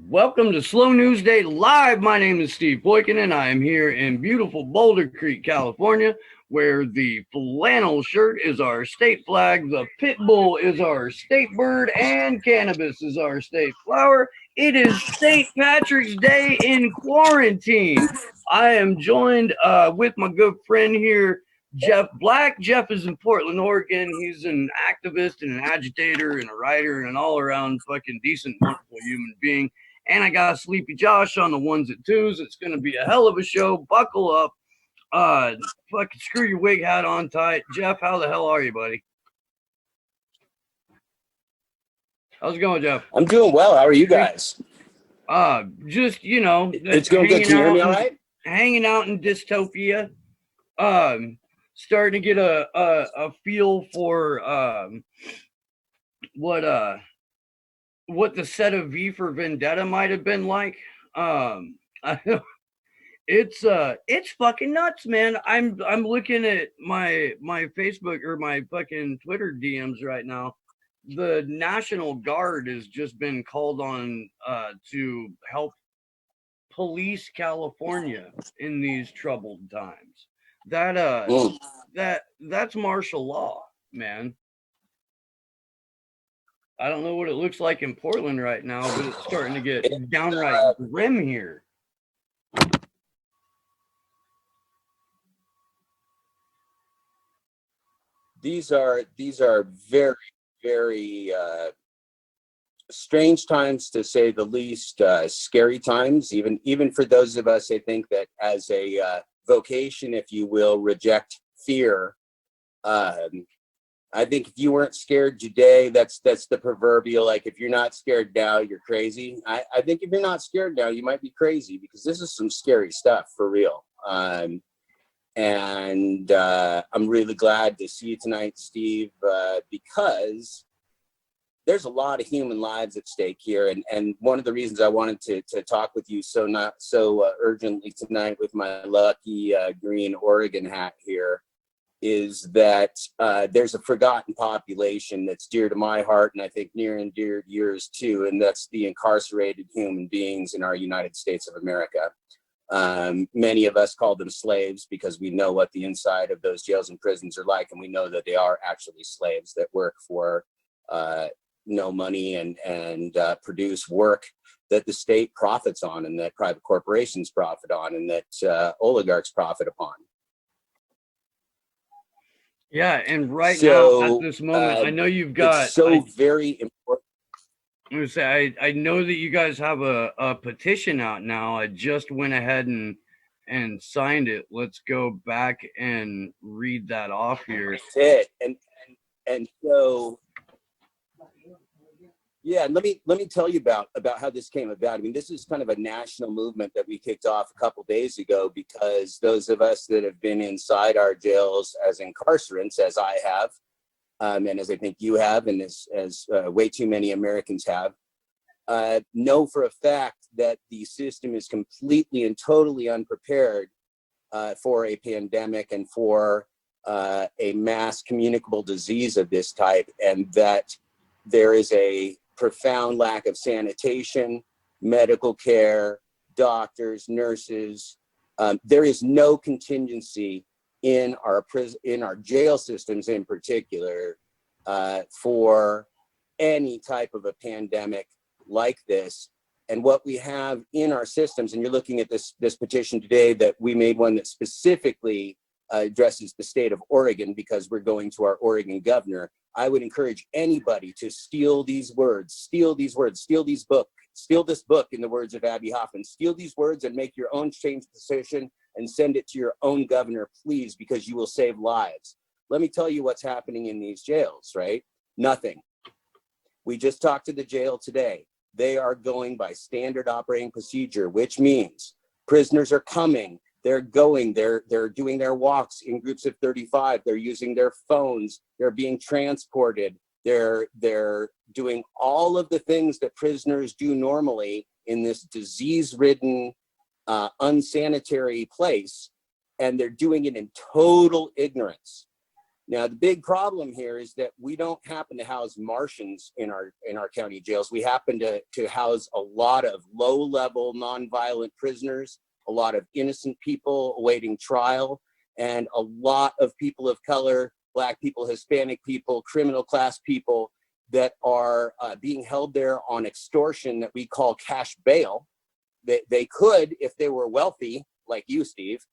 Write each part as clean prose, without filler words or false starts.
Welcome to Slow News Day Live. My name is Steve Boykin, and I am here in beautiful Boulder Creek, California, where the flannel shirt is our state flag, the pit bull is our state bird, and cannabis is our state flower. It is St. Patrick's Day in quarantine. I am joined with my good friend here, Jeff Black. Jeff is in Portland, Oregon. He's an activist and an agitator and a writer and an all-around fucking decent, wonderful human being. And I got Sleepy Josh on the ones and twos. It's going to be a hell of a show. Buckle up. Fucking screw your wig hat on tight. Jeff, how the hell are you, buddy? How's it going, Jeff? I'm doing well. How are you guys? Just, you know. It's going good. Can you hear me all right? Hanging out in dystopia. Starting to get a feel for what the set of V for Vendetta might have been like. It's fucking nuts, man. I'm looking at my Facebook or my fucking Twitter DMs right now. The National Guard has just been called on to help police California in these troubled times. That's martial law, man. I don't know what it looks like in Portland right now, but it's starting to get downright grim here. These are very, very strange times, to say the least. Scary times, even for those of us, I think, that as a vocation, if you will, reject fear. I think if you weren't scared today, that's the proverbial, like, if you're not scared now, you're crazy. I think if you're not scared now, you might be crazy, because this is some scary stuff for real. And I'm really glad to see you tonight, Steve, because there's a lot of human lives at stake here. And one of the reasons I wanted to talk with you so urgently tonight with my lucky green Oregon hat here is that there's a forgotten population that's dear to my heart, and I think near and dear to yours too, and that's the incarcerated human beings in our United States of America. Many of us call them slaves because we know what the inside of those jails and prisons are like, and we know that they are actually slaves that work for no money and produce work that the state profits on, and that private corporations profit on, and that oligarchs profit upon. Yeah, and now at this moment, I know you've got very important. I'm gonna say I know that you guys have a petition out now. I just went ahead and signed it. Let's go back and read that off here. That's it. And so yeah, let me tell you about how this came about. I mean, this is kind of a national movement that we kicked off a couple days ago, because those of us that have been inside our jails as incarcerants, as I have, and as I think you have, and as way too many Americans have, know for a fact that the system is completely and totally unprepared for a pandemic and for a mass communicable disease of this type, and that there is a profound lack of sanitation, medical care, doctors, nurses. There is no contingency in our jail systems in particular for any type of a pandemic like this. And what we have in our systems, and you're looking at this petition today, that we made one that specifically addresses the state of Oregon, because we're going to our Oregon governor. I would encourage anybody to steal these words, steal this book, in the words of Abby Hoffman. Steal these words and make your own change position and send it to your own governor, please, because you will save lives. Let me tell you what's happening in these jails, right? Nothing. We just talked to the jail today. They are going by standard operating procedure, which means prisoners are coming. They're going, they're doing their walks in groups of 35. They're using their phones. They're being transported. They're doing all of the things that prisoners do normally in this disease-ridden, unsanitary place. And they're doing it in total ignorance. Now, the big problem here is that we don't happen to house Martians in our county jails. We happen to house a lot of low-level, nonviolent prisoners, a lot of innocent people awaiting trial, and a lot of people of color, Black people, Hispanic people, criminal class people that are being held there on extortion that we call cash bail. They could, if they were wealthy, like you, Steve,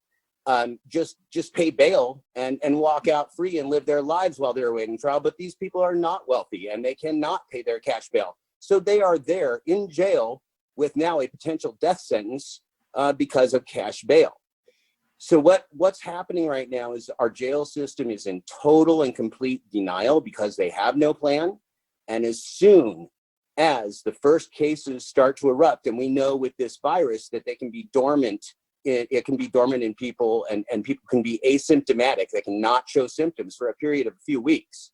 just pay bail and walk out free and live their lives while they're awaiting trial. But these people are not wealthy and they cannot pay their cash bail. So they are there in jail with now a potential death sentence because of cash bail. So what's happening right now is our jail system is in total and complete denial because they have no plan. And as soon as the first cases start to erupt, and we know with this virus that they can be dormant, it can be dormant in people, and people can be asymptomatic. They cannot show symptoms for a period of a few weeks,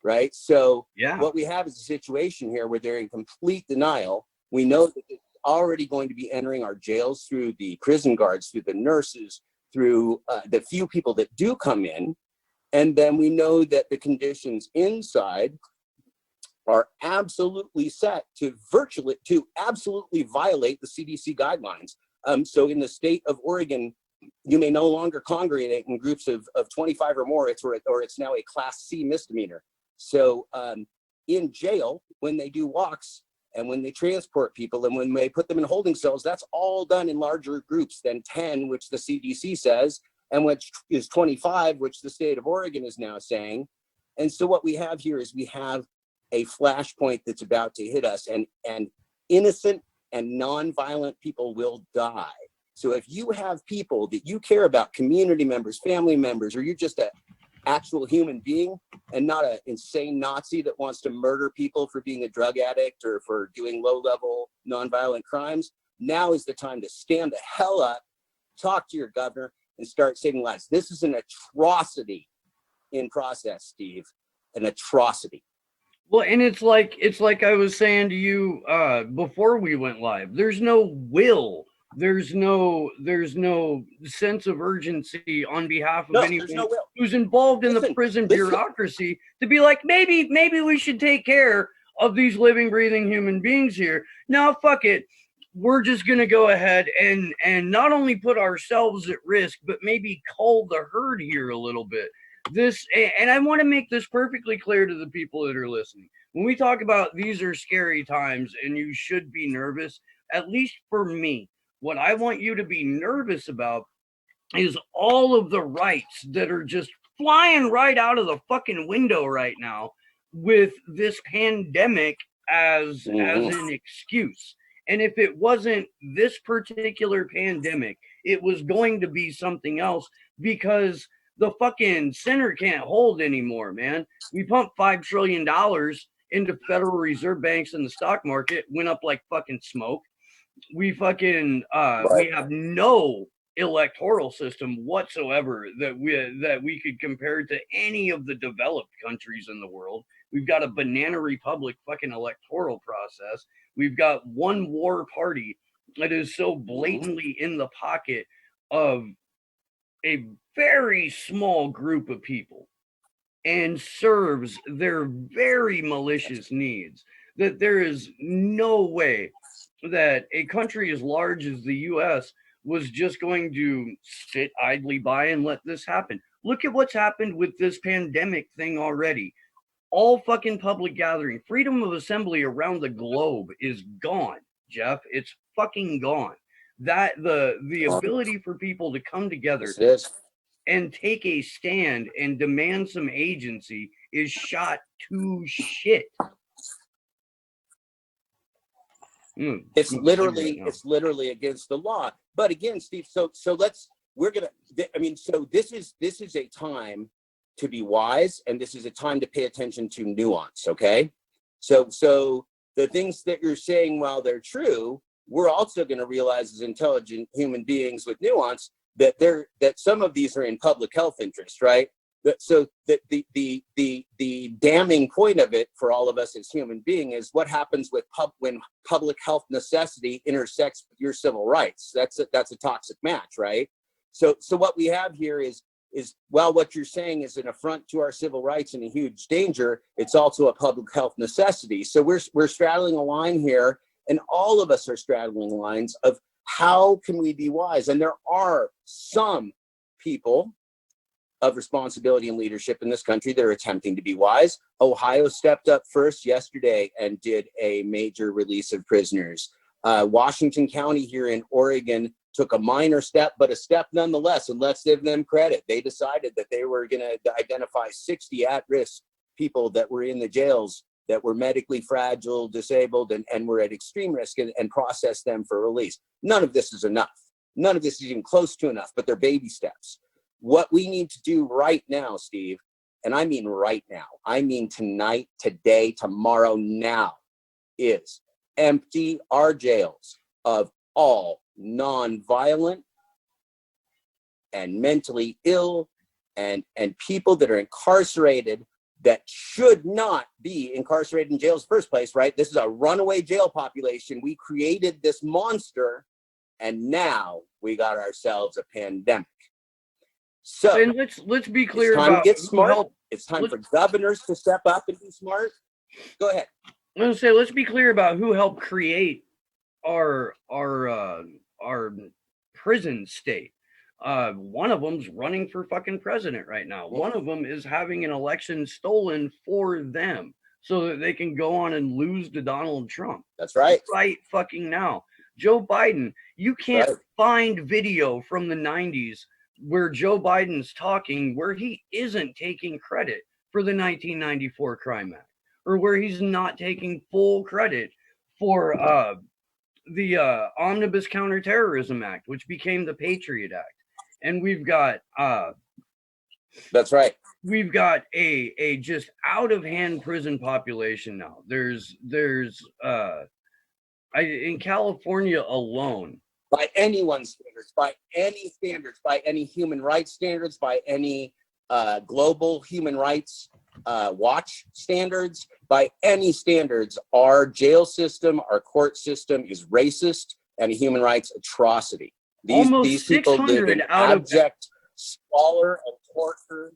right? So what we have is a situation here where they're in complete denial. We know that it's already going to be entering our jails through the prison guards, through the nurses, through the few people that do come in. And then we know that the conditions inside are absolutely set to absolutely violate the CDC guidelines. So in the state of Oregon, you may no longer congregate in groups of 25 or more, or it's now a Class C misdemeanor. So in jail, when they do walks and when they transport people and when they put them in holding cells, that's all done in larger groups than 10, which the CDC says, and which is 25, which the state of Oregon is now saying. And so what we have here is we have a flashpoint that's about to hit us, and innocent and nonviolent people will die. So if you have people that you care about, community members, family members, or you're just an actual human being and not an insane Nazi that wants to murder people for being a drug addict or for doing low-level nonviolent crimes, now is the time to stand the hell up, talk to your governor, and start saving lives. This is an atrocity in process, Steve, an atrocity. Well, and it's like I was saying to you before we went live. There's no will. There's no sense of urgency on behalf of anyone who's involved in the prison bureaucracy to be like, maybe we should take care of these living, breathing human beings here. No, fuck it. We're just gonna go ahead and not only put ourselves at risk, but maybe cull the herd here a little bit. And I want to make this perfectly clear to the people that are listening. When we talk about these are scary times and you should be nervous, at least for me, what I want you to be nervous about is all of the rights that are just flying right out of the fucking window right now with this pandemic as an excuse. And if it wasn't this particular pandemic, it was going to be something else, because the fucking center can't hold anymore, man. We pumped $5 trillion into Federal Reserve banks and the stock market, went up like fucking smoke. We fucking we have no electoral system whatsoever that we could compare to any of the developed countries in the world. We've got a banana republic fucking electoral process. We've got one war party that is so blatantly in the pocket of a very small group of people and serves their very malicious needs, that there is no way that a country as large as the US was just going to sit idly by and let this happen. Look at what's happened with this pandemic thing already. All fucking public gathering, freedom of assembly around the globe is gone, Jeff. It's fucking gone. That the ability for people to come together and take a stand and demand some agency is shot to shit. It's literally against the law. But again, Steve, so this is a time to be wise, and this is a time to pay attention to nuance. Okay, so the things that you're saying, while they're true, we're also going to realize as intelligent human beings with nuance that some of these are in public health interest, right? So that the damning point of it for all of us as human beings is what happens with when public health necessity intersects with your civil rights. That's a toxic match, right? So what we have here is is, while what you're saying is an affront to our civil rights and a huge danger, it's also a public health necessity. So we're straddling a line here, and all of us are straddling lines of how can we be wise? And there are some people of responsibility and leadership in this country that are attempting to be wise. Ohio stepped up first yesterday and did a major release of prisoners. Washington County here in Oregon took a minor step, but a step nonetheless, and let's give them credit. They decided that they were going to identify 60 at-risk people that were in the jails that were medically fragile, disabled, and were at extreme risk, and process them for release. None of this is enough. None of this is even close to enough, but they're baby steps. What we need to do right now, Steve, and I mean right now, I mean tonight, today, tomorrow, now, is empty our jails of all non-violent and mentally ill and people that are incarcerated that should not be incarcerated in jails in the first place, right? This is a runaway jail population. We created this monster, and now we got ourselves a pandemic. So and let's be clear it's time about to get smart. It's time let's- for governors to step up and be smart. Go ahead. I'm gonna say, let's be clear about who helped create our prison state. One of them's running for fucking president right now. One of them is having an election stolen for them so that they can go on and lose to Donald Trump. That's right. Right fucking now. Joe Biden, you can't find video from the 90s where Joe Biden's talking where he isn't taking credit for the 1994 Crime Act, or where he's not taking full credit for the Omnibus Counterterrorism Act, which became the Patriot Act. And we've got that's right. We've got a just out of hand prison population now. There's in California alone, by anyone's standards, by any standards, by any human rights standards, by any global human rights watch standards, by any standards, our jail system, our court system is racist and a human rights atrocity. These people live in abject squalor and torture.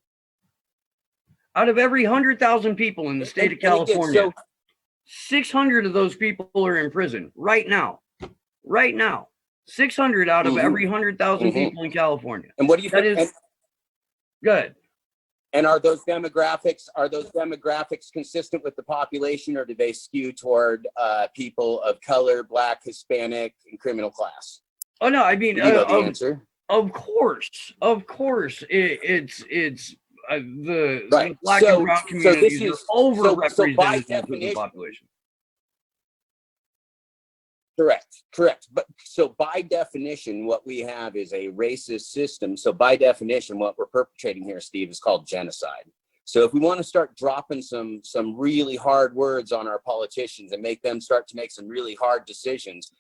Out of every 100,000 people in the state of California, 600 of those people are in prison right now. Right now. 600 out of every 100,000 people in California. And what do you think? That is good. And are those demographics consistent with the population, or do they skew toward people of color, Black, Hispanic, and criminal class? Oh no, I mean, you know the answer. Of course, it's the right. Black and brown communities are overrepresented in the population. Correct. But so by definition, what we have is a racist system. So by definition, what we're perpetrating here, Steve, is called genocide. So if we want to start dropping some really hard words on our politicians and make them start to make some really hard decisions,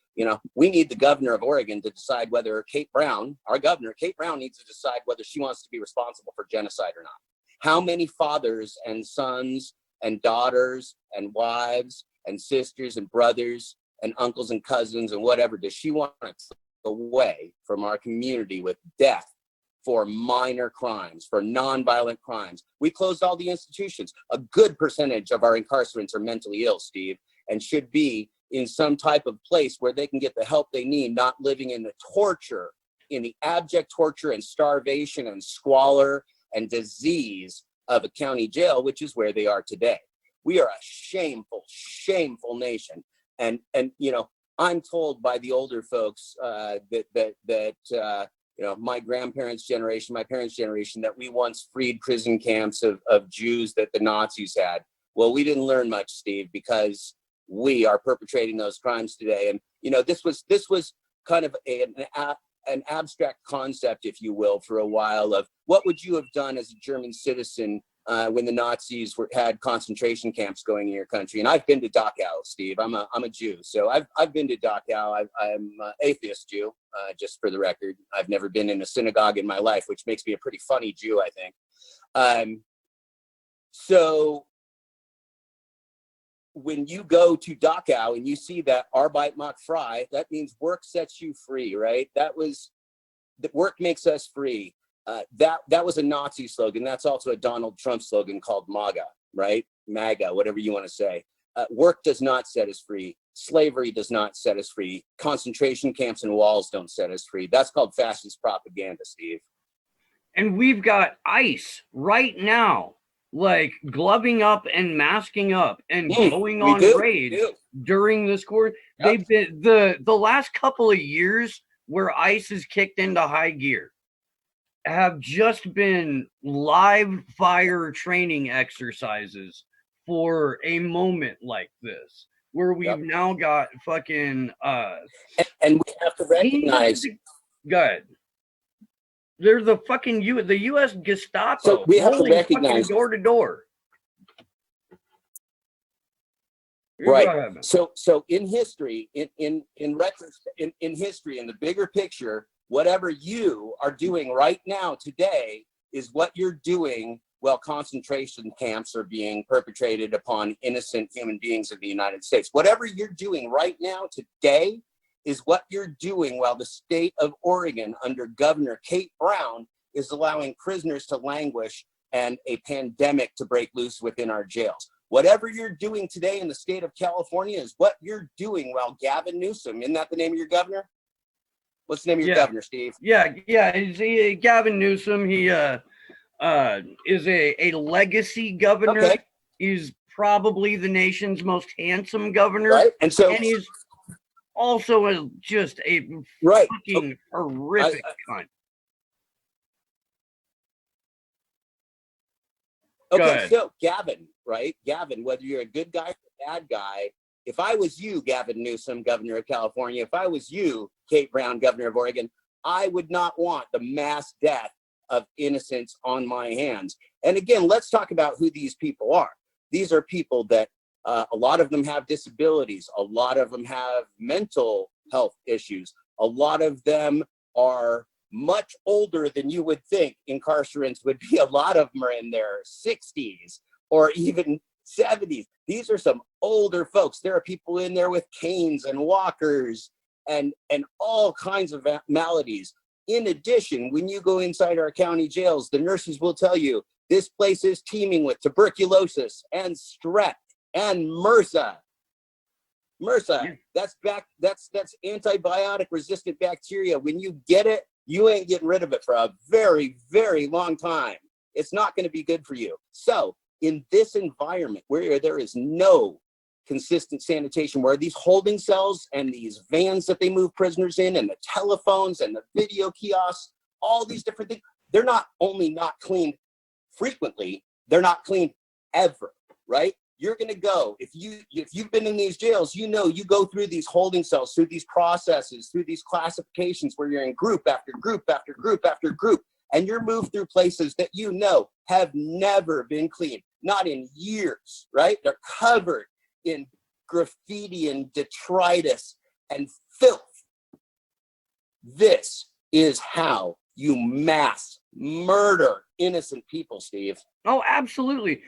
we need the governor of Oregon to decide whether Kate Brown, our governor, Kate Brown, needs to decide whether she wants to be responsible for genocide or not. How many fathers and sons and daughters and wives and sisters and brothers and uncles and cousins and whatever does she want to take away from our community with death for minor crimes, for nonviolent crimes? We closed all the institutions. A good percentage of our incarcerants are mentally ill, Steve, and should be in some type of place where they can get the help they need, not living in the torture, in the abject torture and starvation and squalor and disease of a county jail, which is where they are today. We are a shameful, shameful nation. And I'm told by the older folks that my grandparents' generation, my parents' generation, that we once freed prison camps of Jews that the Nazis had. Well, we didn't learn much, Steve, because we are perpetrating those crimes today. And this was kind of an abstract concept, if you will, for a while, of what would you have done as a German citizen when the Nazis had concentration camps going in your country. And I've been to Dachau, Steve. I'm a Jew, so I've been to Dachau. I'm an atheist Jew, just for the record. I've never been in a synagogue in my life, which makes me a pretty funny Jew, I think. So when you go to Dachau and you see that Arbeit macht frei, that means work sets you free, right? That work makes us free. that was a Nazi slogan. That's also a Donald Trump slogan called MAGA, right? MAGA, whatever you want to say. Work does not set us free. Slavery does not set us free. Concentration camps and walls don't set us free. That's called fascist propaganda, Steve. And we've got ICE right now, like gloving up and masking up and going on raids during this course. Yep. They've been the last couple of years where ICE has kicked into high gear have just been live fire training exercises for a moment like this, where we've now got fucking and we have to recognize. Go ahead. They're the fucking the U.S. Gestapo. So we have to recognize door to door. Right. So in history, in retrospect, in history, in the bigger picture, whatever you are doing right now today is what you're doing while concentration camps are being perpetrated upon innocent human beings of the United States. Whatever you're doing right now today is what you're doing while the state of Oregon under Governor Kate Brown is allowing prisoners to languish and a pandemic to break loose within our jails. Whatever you're doing today in the state of California is what you're doing while Gavin Newsom, isn't that the name of your governor? What's the name of your governor, Steve? Yeah. Gavin Newsom, he is a legacy governor. Okay. He's probably the nation's most handsome governor. Right. And he's also just a fucking horrific cunt. Okay, so Gavin, right? Gavin, whether you're a good guy or a bad guy, if I was you, Gavin Newsom, governor of California, if I was you, Kate Brown, governor of Oregon, I would not want the mass death of innocents on my hands. And again, let's talk about who these people are. These are people that a lot of them have disabilities. A lot of them have mental health issues. A lot of them are much older than you would think incarcerants would be. A lot of them are in their 60s or even 70s. These are some older folks. There are people in there with canes and walkers and all kinds of maladies. In addition, when you go inside our county jails, the nurses will tell you this place is teeming with tuberculosis and strep and MRSA. MRSA, that's antibiotic resistant bacteria. When you get it, you ain't getting rid of it for a very, very long time. It's not going to be good for you. So in this environment where there is no consistent sanitation, where these holding cells and these vans that they move prisoners in and the telephones and the video kiosks, all these different things, they're not only not cleaned frequently, they're not cleaned ever, right? You're going to go, if you've been in these jails, you know, you go through these holding cells, through these processes, through these classifications where you're in group after group after group after group, and you're moved through places that you know have never been cleaned, not in years, right? They're covered in graffiti and detritus and filth. This is how you mass murder innocent people, Steve. Oh, absolutely.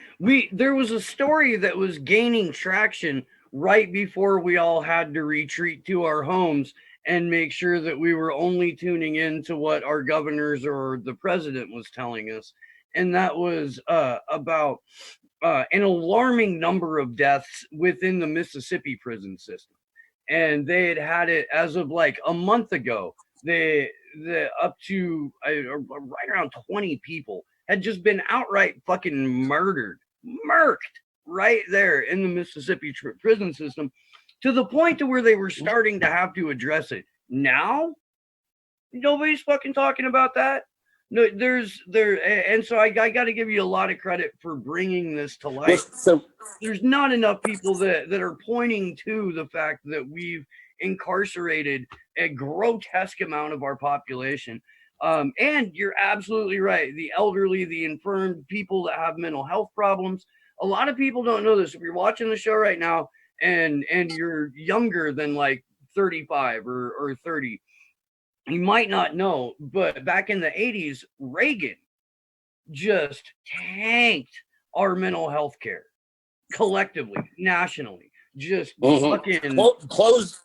There was a story that was gaining traction right before we all had to retreat to our homes and make sure that we were only tuning in to what our governors or the president was telling us. And that was about an alarming number of deaths within the Mississippi prison system. And they had it as of like a month ago. They up to right around 20 people had just been outright fucking murked right there in the Mississippi prison system, to the point to where they were starting to have to address it. Now, nobody's fucking talking about that. No, and so I got to give you a lot of credit for bringing this to light. So there's not enough people that are pointing to the fact that we've incarcerated a grotesque amount of our population. And you're absolutely right. The elderly, the infirm, people that have mental health problems. A lot of people don't know this. If you're watching the show right now and you're younger than like 35 or 30, you might not know, but back in the 80s, Reagan just tanked our mental health care collectively, nationally. Just fucking closed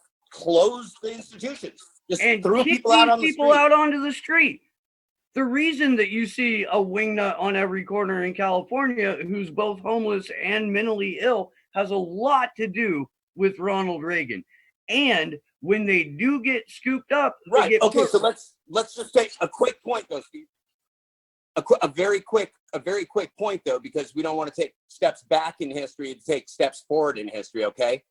the institutions. Just and threw kicked people out these on the people street. out onto the street. The reason that you see a wingnut on every corner in California who's both homeless and mentally ill has a lot to do with Ronald Reagan. And when they do get scooped up, they Right. get Okay. put. So let's just take a quick point, though, Steve. A very quick point, though, because we don't want to take steps back in history to take steps forward in history. Okay.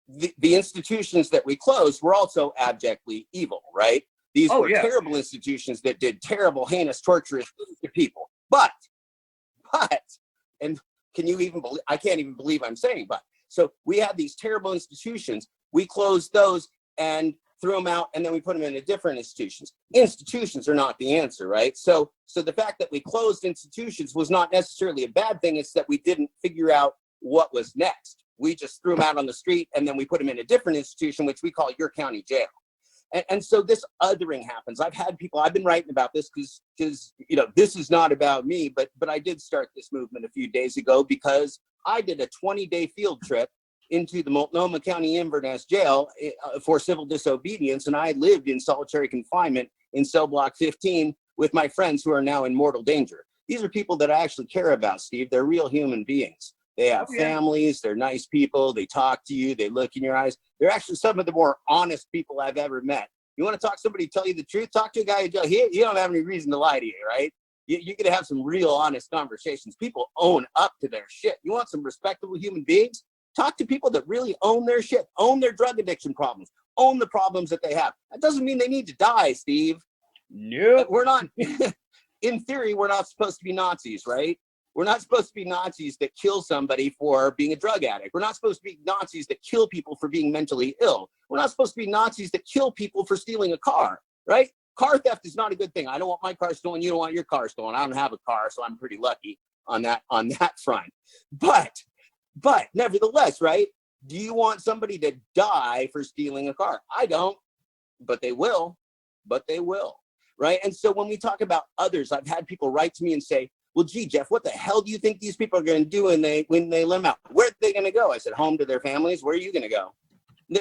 The institutions that we closed were also abjectly evil, right? These Oh were yeah. terrible institutions that did terrible, heinous, torturous things to people. But, and can you even believe, I can't even believe I'm saying, but, so we had these terrible institutions. We closed those and threw them out, and then we put them into different institutions. Institutions are not the answer, right? So the fact that we closed institutions was not necessarily a bad thing. It's that we didn't figure out what was next. We just threw them out on the street, and then we put them in a different institution, which we call your county jail. And so this othering happens. I've had people, I've been writing about this because this is not about me, but I did start this movement a few days ago because I did a 20-day field trip into the Multnomah County Inverness Jail for civil disobedience, and I lived in solitary confinement in cell block 15 with my friends who are now in mortal danger. These are people that I actually care about, Steve. They're real human beings. They have families, they're nice people, they talk to you, they look in your eyes. They're actually some of the more honest people I've ever met. You want to talk to somebody, tell you the truth, talk to a guy in jail. You don't have any reason to lie to you, right? You're going to have some real honest conversations. People own up to their shit. You want some respectable human beings? Talk to people that really own their shit, own their drug addiction problems, own the problems that they have. That doesn't mean they need to die, Steve. Nope. We're not, in theory, we're not supposed to be Nazis, right? We're not supposed to be Nazis that kill somebody for being a drug addict. We're not supposed to be Nazis that kill people for being mentally ill. We're not supposed to be Nazis that kill people for stealing a car, right? Car theft is not a good thing. I don't want my car stolen. You don't want your car stolen. I don't have a car, so I'm pretty lucky on that front. But nevertheless, right? Do you want somebody to die for stealing a car? I don't, but they will. Right? And so when we talk about others, I've had people write to me and say, well, gee, Jeff, what the hell do you think these people are going to do when they let them out? Where are they going to go? I said, home to their families. Where are you going to go?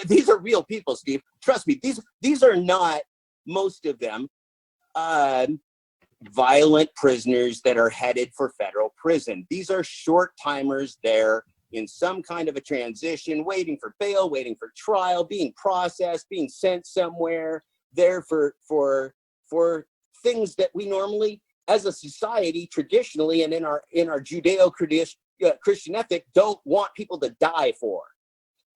These are real people, Steve. Trust me. These are not, most of them, violent prisoners that are headed for federal prison. These are short timers there in some kind of a transition, waiting for bail, waiting for trial, being processed, being sent somewhere, there for things that we normally, as a society, traditionally, and in our Judeo-Christian ethic, don't want people to die for.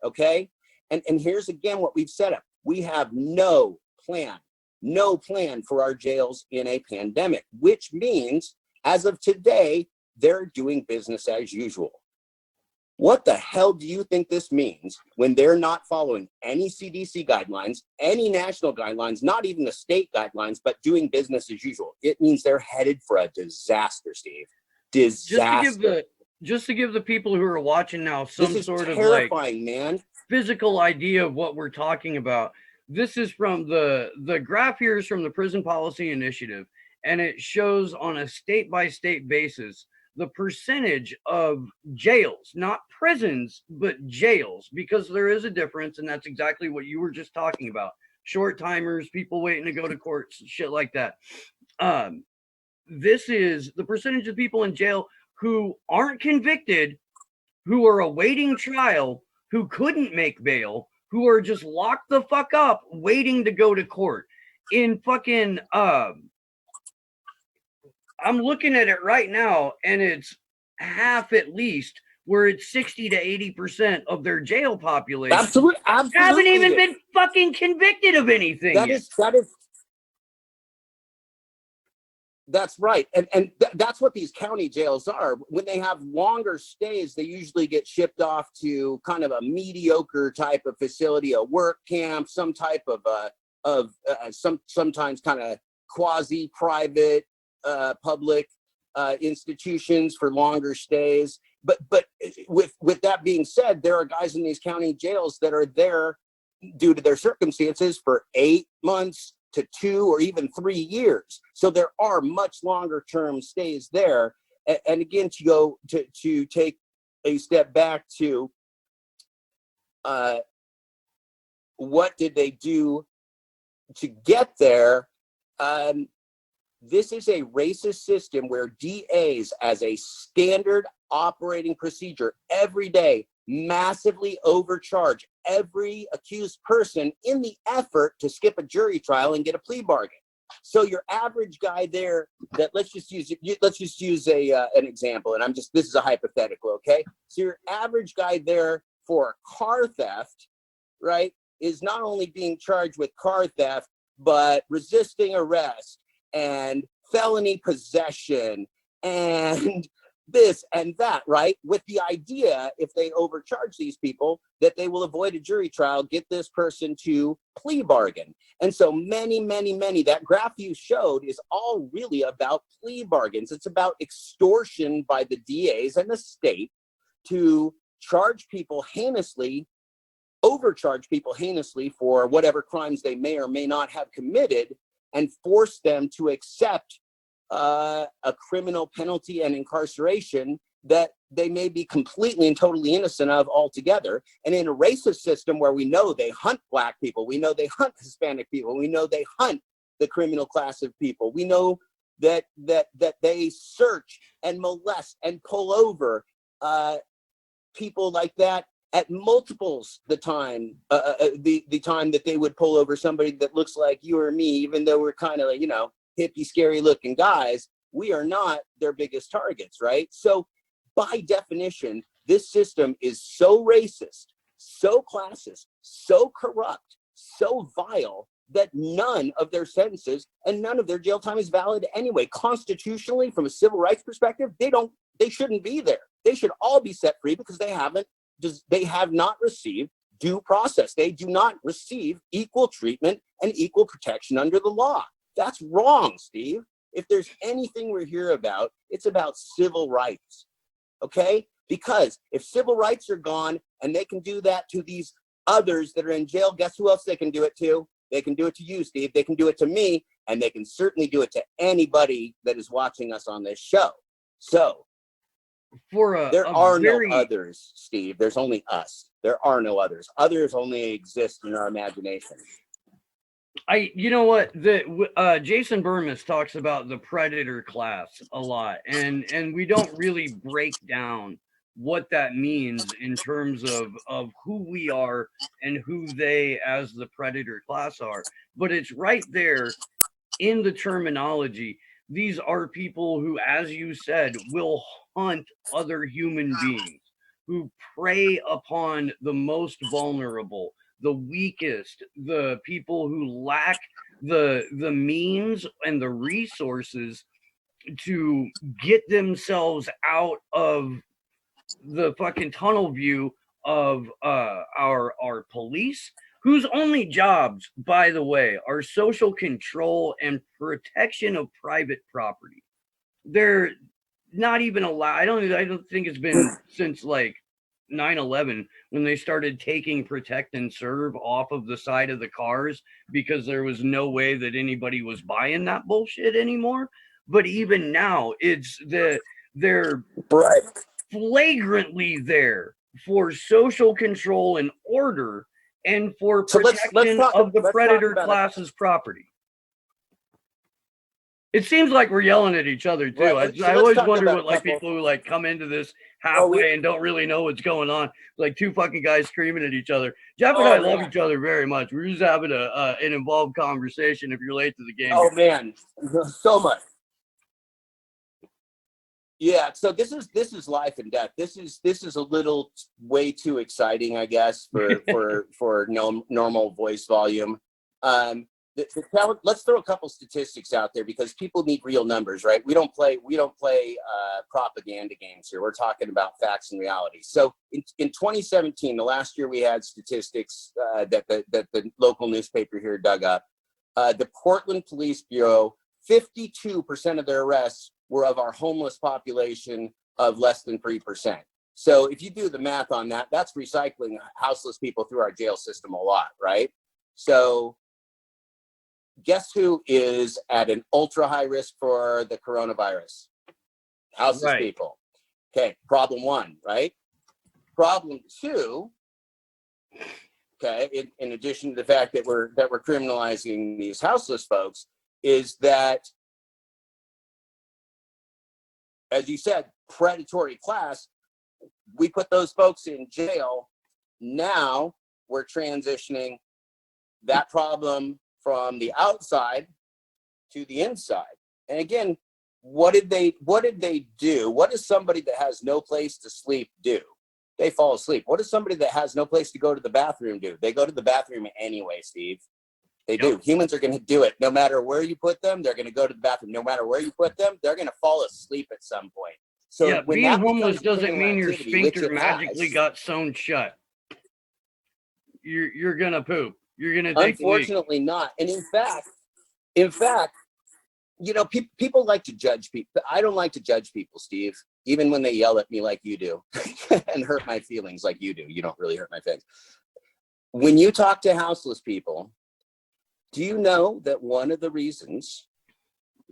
Okay, and here's again what we've set up. We have no plan for our jails in a pandemic, which means as of today, they're doing business as usual. What the hell do you think this means when they're not following any CDC guidelines, any national guidelines, not even the state guidelines, but doing business as usual? It means they're headed for a disaster, Steve. Disaster. Just to give the people who are watching now some sort of terrifying, man. Physical idea of what we're talking about. This is from the graph here is from the Prison Policy Initiative, and it shows on a state-by-state basis the percentage of jails, not prisons, but jails, because there is a difference, and that's exactly what you were just talking about. Short timers, people waiting to go to court, shit like that. This is the percentage of people in jail who aren't convicted, who are awaiting trial, who couldn't make bail, who are just locked the fuck up waiting to go to court. In fucking I'm looking at it right now, and it's half at least, where it's 60 to 80% of their jail population. Absolutely. Haven't even been fucking convicted of anything. That's right. And that's what these county jails are. When they have longer stays, they usually get shipped off to kind of a mediocre type of facility, a work camp, some type of sometimes kind of quasi-private public institutions for longer stays. But with that being said, there are guys in these county jails that are there due to their circumstances for 8 months to 2 or even 3 years. So there are much longer term stays there. And again, to take a step back to what did they do to get there? This is a racist system where DAs, as a standard operating procedure, every day massively overcharge every accused person in the effort to skip a jury trial and get a plea bargain. So your average guy there, that let's just use an example, and this is a hypothetical, okay? So your average guy there for car theft, right, is not only being charged with car theft, but resisting arrest and felony possession and this and that, right? With the idea, if they overcharge these people, that they will avoid a jury trial, get this person to plea bargain. And so many, that graph you showed is all really about plea bargains. It's about extortion by the DAs and the state to charge people heinously, overcharge people heinously for whatever crimes they may or may not have committed, and force them to accept a criminal penalty and incarceration that they may be completely and totally innocent of altogether. And in a racist system where we know they hunt Black people, we know they hunt Hispanic people, we know they hunt the criminal class of people, we know that they search and molest and pull over people like that at multiples the time that they would pull over somebody that looks like you or me, even though we're kind of like, hippie, scary looking guys, we are not their biggest targets, right? So by definition, this system is so racist, so classist, so corrupt, so vile that none of their sentences and none of their jail time is valid anyway. Constitutionally, from a civil rights perspective, they shouldn't be there. They should all be set free because they have not received due process. They do not receive equal treatment and equal protection under the law. That's wrong, Steve. If there's anything we're here about, it's about civil rights, okay? Because if civil rights are gone and they can do that to these others that are in jail, guess who else they can do it to? They can do it to you, Steve. They can do it to me, and they can certainly do it to anybody that is watching us on this show. So there are no others, Steve. There's only us. There are no others. Others only exist in our imagination. You know what? Jason Burmis talks about the predator class a lot, and we don't really break down what that means in terms of who we are and who they as the predator class are. But it's right there in the terminology. These are people who, as you said, will hunt other human beings, who prey upon the most vulnerable, the weakest, the people who lack the means and the resources to get themselves out of the fucking tunnel view of our police, whose only jobs, by the way, are social control and protection of private property. They're not even allowed. I don't think it's been since like 9/11 when they started taking protect and serve off of the side of the cars because there was no way that anybody was buying that bullshit anymore. But even now, they're right. flagrantly there for social control and order and for protection of the predator class's property. It seems like we're yelling at each other too. Right. I always wonder what like people who like come into this halfway and don't really know what's going on. Like two fucking guys screaming at each other. Jeff and I love each other very much. We're just having an involved conversation. If you're late to the game, man, so much. Yeah, so this is life and death. This is a little way too exciting, I guess, for normal voice volume. Let's throw a couple statistics out there because people need real numbers, right? We don't play propaganda games here. We're talking about facts and reality. So in 2017, the last year we had statistics that the local newspaper here dug up. The Portland Police Bureau, 52% of their arrests were of our homeless population of less than 3%. So if you do the math on that, that's recycling houseless people through our jail system a lot, right? So guess who is at an ultra high risk for the coronavirus? Houseless people. Okay, problem one, right? Problem two, okay, in addition to the fact that we're criminalizing these houseless folks, is that as you said, predatory class. We put those folks in jail. Now we're transitioning that problem from the outside to the inside. And again, what did they do? What does somebody that has no place to sleep do? They fall asleep. What does somebody that has no place to go to the bathroom do? They go to the bathroom anyway, Steve. They do. Humans are going to do it. No matter where you put them, they're going to go to the bathroom. No matter where you put them, they're going to fall asleep at some point. So yeah, when being homeless doesn't mean your sphincter magically got sewn shut. You're going to poop. You're going to take unfortunately not. And in fact, you know, people like to judge people. I don't like to judge people, Steve, even when they yell at me like you do and hurt my feelings like you do. You don't really hurt my feelings. When you talk to houseless people, do you know that one of the reasons,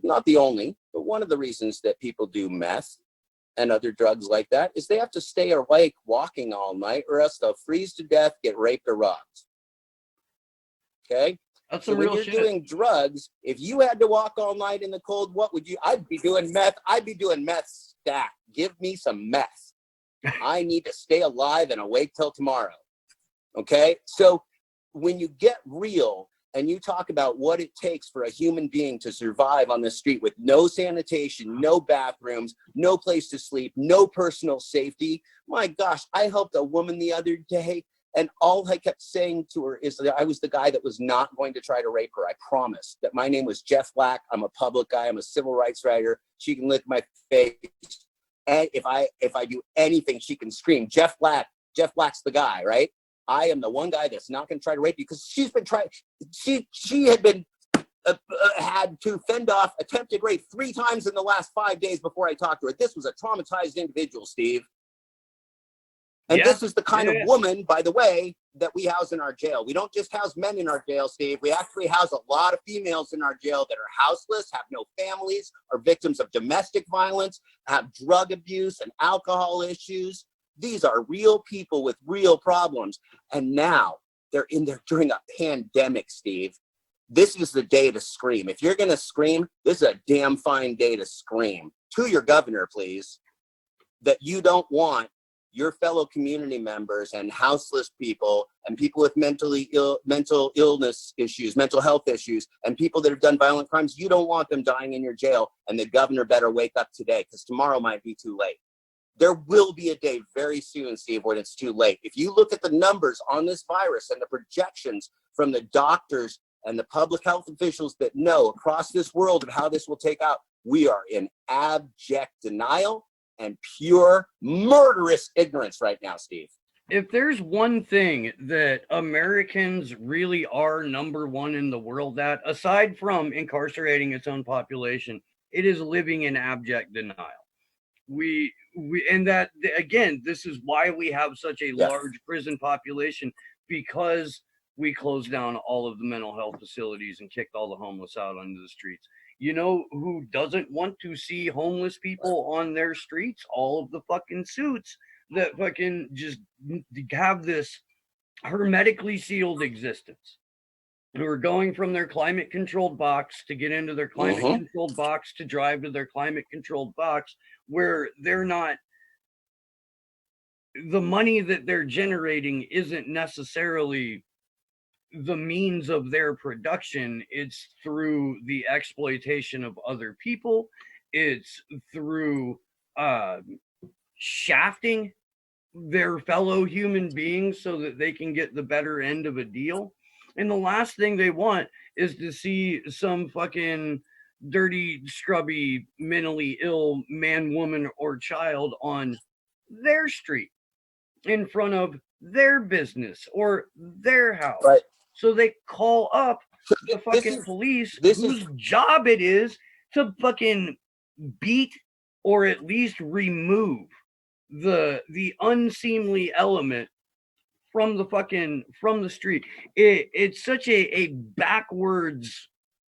not the only, but one of the reasons that people do meth and other drugs like that is they have to stay awake walking all night, or else they'll freeze to death, get raped or robbed. Okay? That's so when you're doing drugs, if you had to walk all night in the cold, what would you? I'd be doing meth. I'd be doing meth stat. Give me some meth. I need to stay alive and awake till tomorrow. Okay? So when you get real and you talk about what it takes for a human being to survive on the street with no sanitation, no bathrooms, no place to sleep, no personal safety, my gosh, I helped a woman the other day. And all I kept saying to her is that I was the guy that was not going to try to rape her. I promised that my name was Jeff Black. I'm a public guy. I'm a civil rights writer. She can lick my face. And if I do anything, she can scream, Jeff Black. Jeff Black's the guy, right? I am the one guy that's not going to try to rape you, because she's been trying. She had been had to fend off attempted rape 3 times in the last 5 days before I talked to her. This was a traumatized individual, Steve. And this is the kind of woman, by the way, that we house in our jail. We don't just house men in our jail, Steve. We actually house a lot of females in our jail that are houseless, have no families, are victims of domestic violence, have drug abuse and alcohol issues. These are real people with real problems. And now they're in there during a pandemic, Steve. This is the day to scream. If you're going to scream, this is a damn fine day to scream to your governor, please, that you don't want your fellow community members and houseless people and people with mental illness issues, mental health issues, and people that have done violent crimes. You don't want them dying in your jail. And the governor better wake up today, because tomorrow might be too late. There will be a day very soon, Steve, when it's too late. If you look at the numbers on this virus and the projections from the doctors and the public health officials that know across this world of how this will take out, we are in abject denial and pure murderous ignorance right now, Steve. If there's one thing that Americans really are number one in the world at, aside from incarcerating its own population, it is living in abject denial. And that, again, this is why we have such a large prison population, because we closed down all of the mental health facilities and kicked all the homeless out onto the streets. You know who doesn't want to see homeless people on their streets? All of the fucking suits that fucking just have this hermetically sealed existence, who are going from their climate controlled box to get into their climate controlled box to drive to their climate controlled box, where they're not, the money that they're generating isn't necessarily the means of their production. It's through the exploitation of other people. It's through shafting their fellow human beings so that they can get the better end of a deal. And the last thing they want is to see some fucking dirty, scrubby, mentally ill man, woman, or child on their street in front of their business or their house. Right. So they call up the fucking police, whose job it is to fucking beat or at least remove the unseemly element from the street. It's such a backwards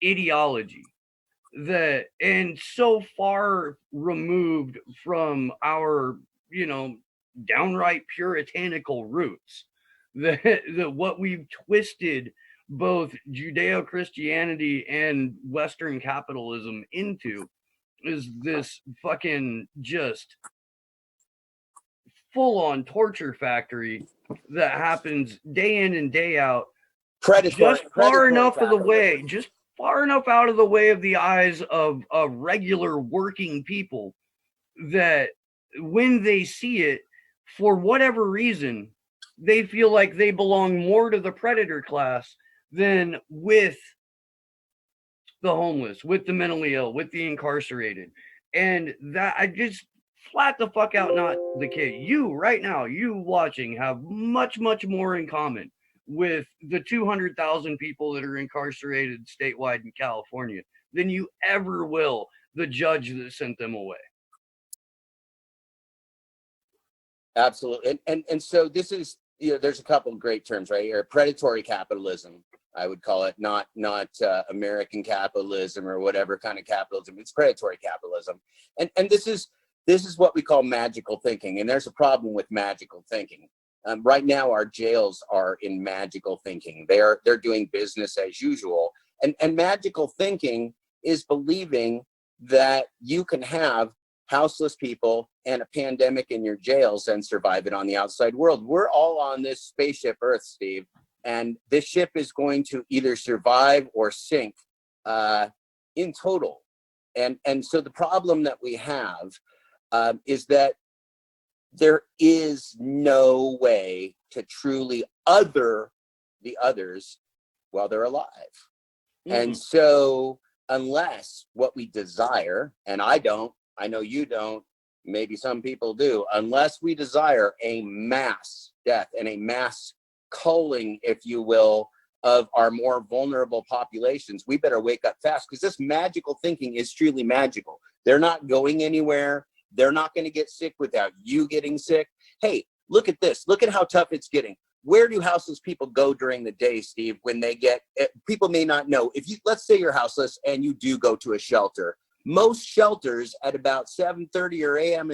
ideology that, and so far removed from our, downright puritanical roots, that what we've twisted both Judeo-Christianity and Western capitalism into is this fucking just full-on torture factory that happens day in and day out, just far enough of the way, just far enough out of the way of the eyes of regular working people that when they see it, for whatever reason, they feel like they belong more to the predator class than with the homeless, with the mentally ill, with the incarcerated. And that I just flat the fuck out not the kid. You right now, you watching have much, much more in common with the 200,000 people that are incarcerated statewide in California than you ever will the judge that sent them away. Absolutely. And so this is, there's a couple of great terms right here. Predatory capitalism, I would call it, not American capitalism or whatever kind of capitalism. It's predatory capitalism. And this is what we call magical thinking. And there's a problem with magical thinking. Right now, our jails are in magical thinking. They're doing business as usual. And magical thinking is believing that you can have houseless people and a pandemic in your jails and survive it on the outside world. We're all on this spaceship Earth, Steve, and this ship is going to either survive or sink in total. And so the problem that we have is that there is no way to truly other the others while they're alive. Mm-hmm. And so unless what we desire, and I don't, I know you don't, maybe some people do, unless we desire a mass death and a mass culling, if you will, of our more vulnerable populations, we better wake up fast, because this magical thinking is truly magical. They're not going anywhere. They're not going to get sick without you getting sick. Hey, look at this. Look at how tough it's getting. Where do houseless people go during the day, Steve, when they get, people may not know. If you, let's say you're houseless and you do go to a shelter. Most shelters at about 7:30 or 8 a.m.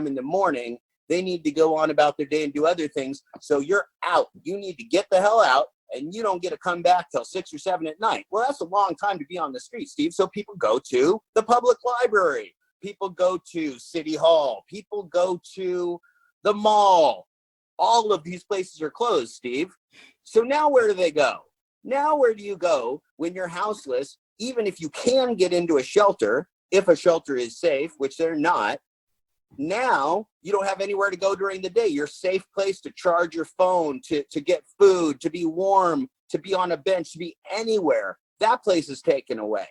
in the morning, they need to go on about their day and do other things. So you're out. You need to get the hell out, and you don't get to come back till 6 or 7 at night. Well, that's a long time to be on the street, Steve. So people go to the public library. People go to City Hall. People go to the mall. All of these places are closed, Steve. So now where do they go? Now where do you go when you're houseless? Even if you can get into a shelter, if a shelter is safe, which they're not, now you don't have anywhere to go during the day. Your safe place to charge your phone, to get food, to be warm, to be on a bench, to be anywhere, that place is taken away.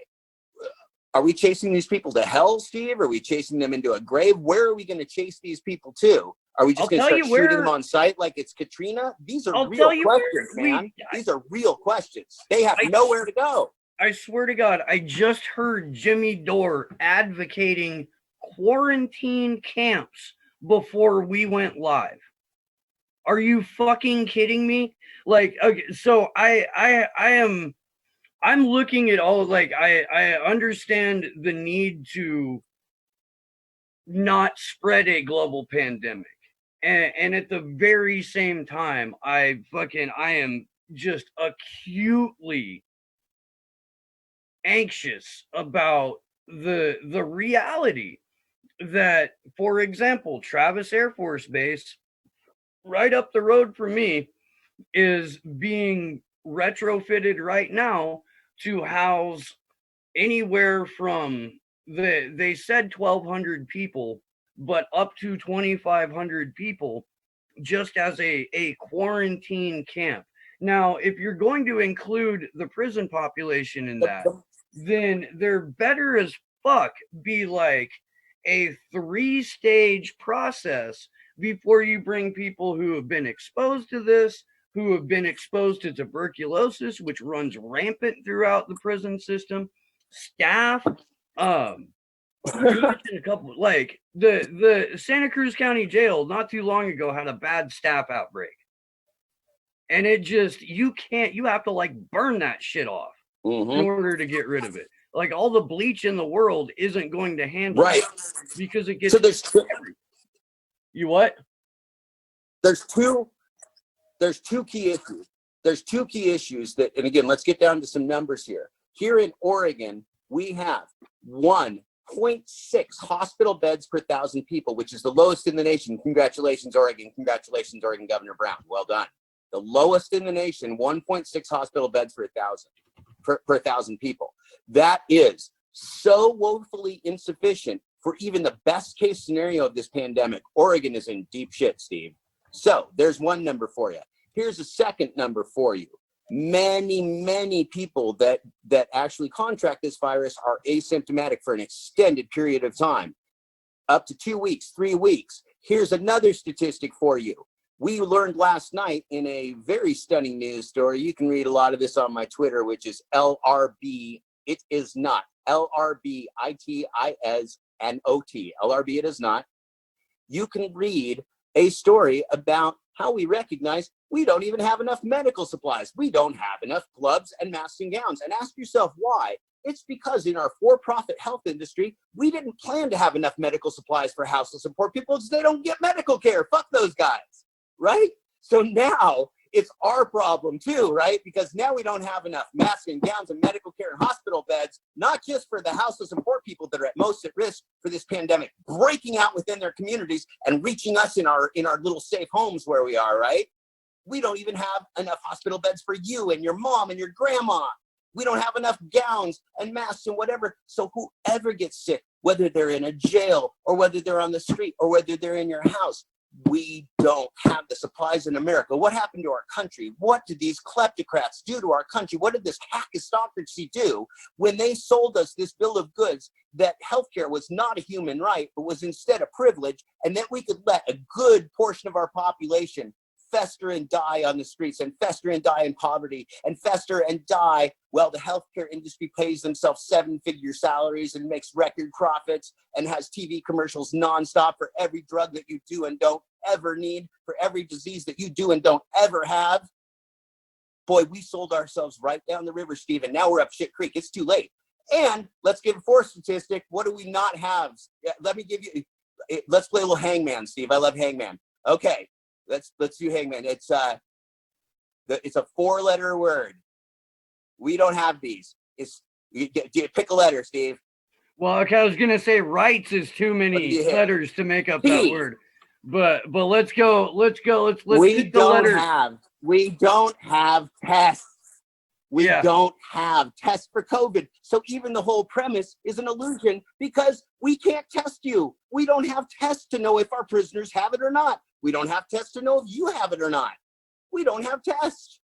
Are we chasing these people to hell, Steve? Are we chasing them into a grave? Where are we going to chase these people to? Are we just going to start shooting them on sight like it's Katrina? These are real questions, man. These are real questions. They have nowhere to go. I swear to God, I just heard Jimmy Dore advocating quarantine camps before we went live. Are you fucking kidding me? Like, okay, so I'm looking at all, like, I understand the need to not spread a global pandemic. And at the very same time, I am just acutely anxious about the reality that, for example, Travis Air Force Base, right up the road from me, is being retrofitted right now to house anywhere from they said 1,200 people, but up to 2,500 people, just as a quarantine camp. Now, if you're going to include the prison population in that, then there better as fuck be like a 3-stage process before you bring people who have been exposed to this, who have been exposed to tuberculosis, which runs rampant throughout the prison system, staff. You mentioned a couple, like the Santa Cruz County Jail not too long ago had a bad staff outbreak. And it just, you have to like burn that shit off in order to get rid of it. Like all the bleach in the world isn't going to handle it because it gets. So you what? There's two key issues. There's two key issues that, and again, let's get down to some numbers here. Here in Oregon, we have 1.6 hospital beds per 1,000 people, which is the lowest in the nation. Congratulations, Oregon. Congratulations, Oregon Governor Brown. Well done. The lowest in the nation, 1.6 hospital beds per 1,000 people. That is so woefully insufficient for even the best case scenario of this pandemic. Oregon is in deep shit, Steve. So there's one number for you. Here's a second number for you. Many people that actually contract this virus are asymptomatic for an extended period of time, up to 2 weeks, 3 weeks. Here's another statistic for you. We learned last night in a very stunning news story. You can read a lot of this on my Twitter, which is LRB. It is not LRBITISNOT. LRB, it is not. You can read a story about how we recognize we don't even have enough medical supplies. We don't have enough gloves and masks and gowns. And ask yourself why. It's because in our for-profit health industry, we didn't plan to have enough medical supplies for houseless and poor people because they don't get medical care. Fuck those guys, right? So now it's our problem too, right? Because now we don't have enough masks and gowns and medical care and hospital beds, not just for the houseless and poor people that are at most at risk for this pandemic breaking out within their communities and reaching us in our little safe homes where we are, right? We don't even have enough hospital beds for you and your mom and your grandma. We don't have enough gowns and masks and whatever. So whoever gets sick, whether they're in a jail or whether they're on the street or whether they're in your house, we don't have the supplies in America. What happened to our country? What did these kleptocrats do to our country? What did this hackistocracy do when they sold us this bill of goods that healthcare was not a human right, but was instead a privilege, and that we could let a good portion of our population fester and die on the streets and fester and die in poverty and fester and die while the healthcare industry pays themselves 7-figure salaries and makes record profits and has TV commercials nonstop for every drug that you do and don't ever need, for every disease that you do and don't ever have. Boy, we sold ourselves right down the river, Steve, and now we're up shit creek. It's too late. And let's give a fourth statistic. What do we not have? Let me give you, let's play a little hangman, Steve. I love hangman. Okay. Let's do hangman. It's a 4-letter word. We don't have these. Pick a letter, Steve. Well, okay, I was gonna say rights is too many letters to make up that word. But let's go. Let's we don't have tests. We don't have tests for COVID. So even the whole premise is an illusion because we can't test you. We don't have tests to know if our prisoners have it or not. We don't have tests to know if you have it or not. We don't have tests.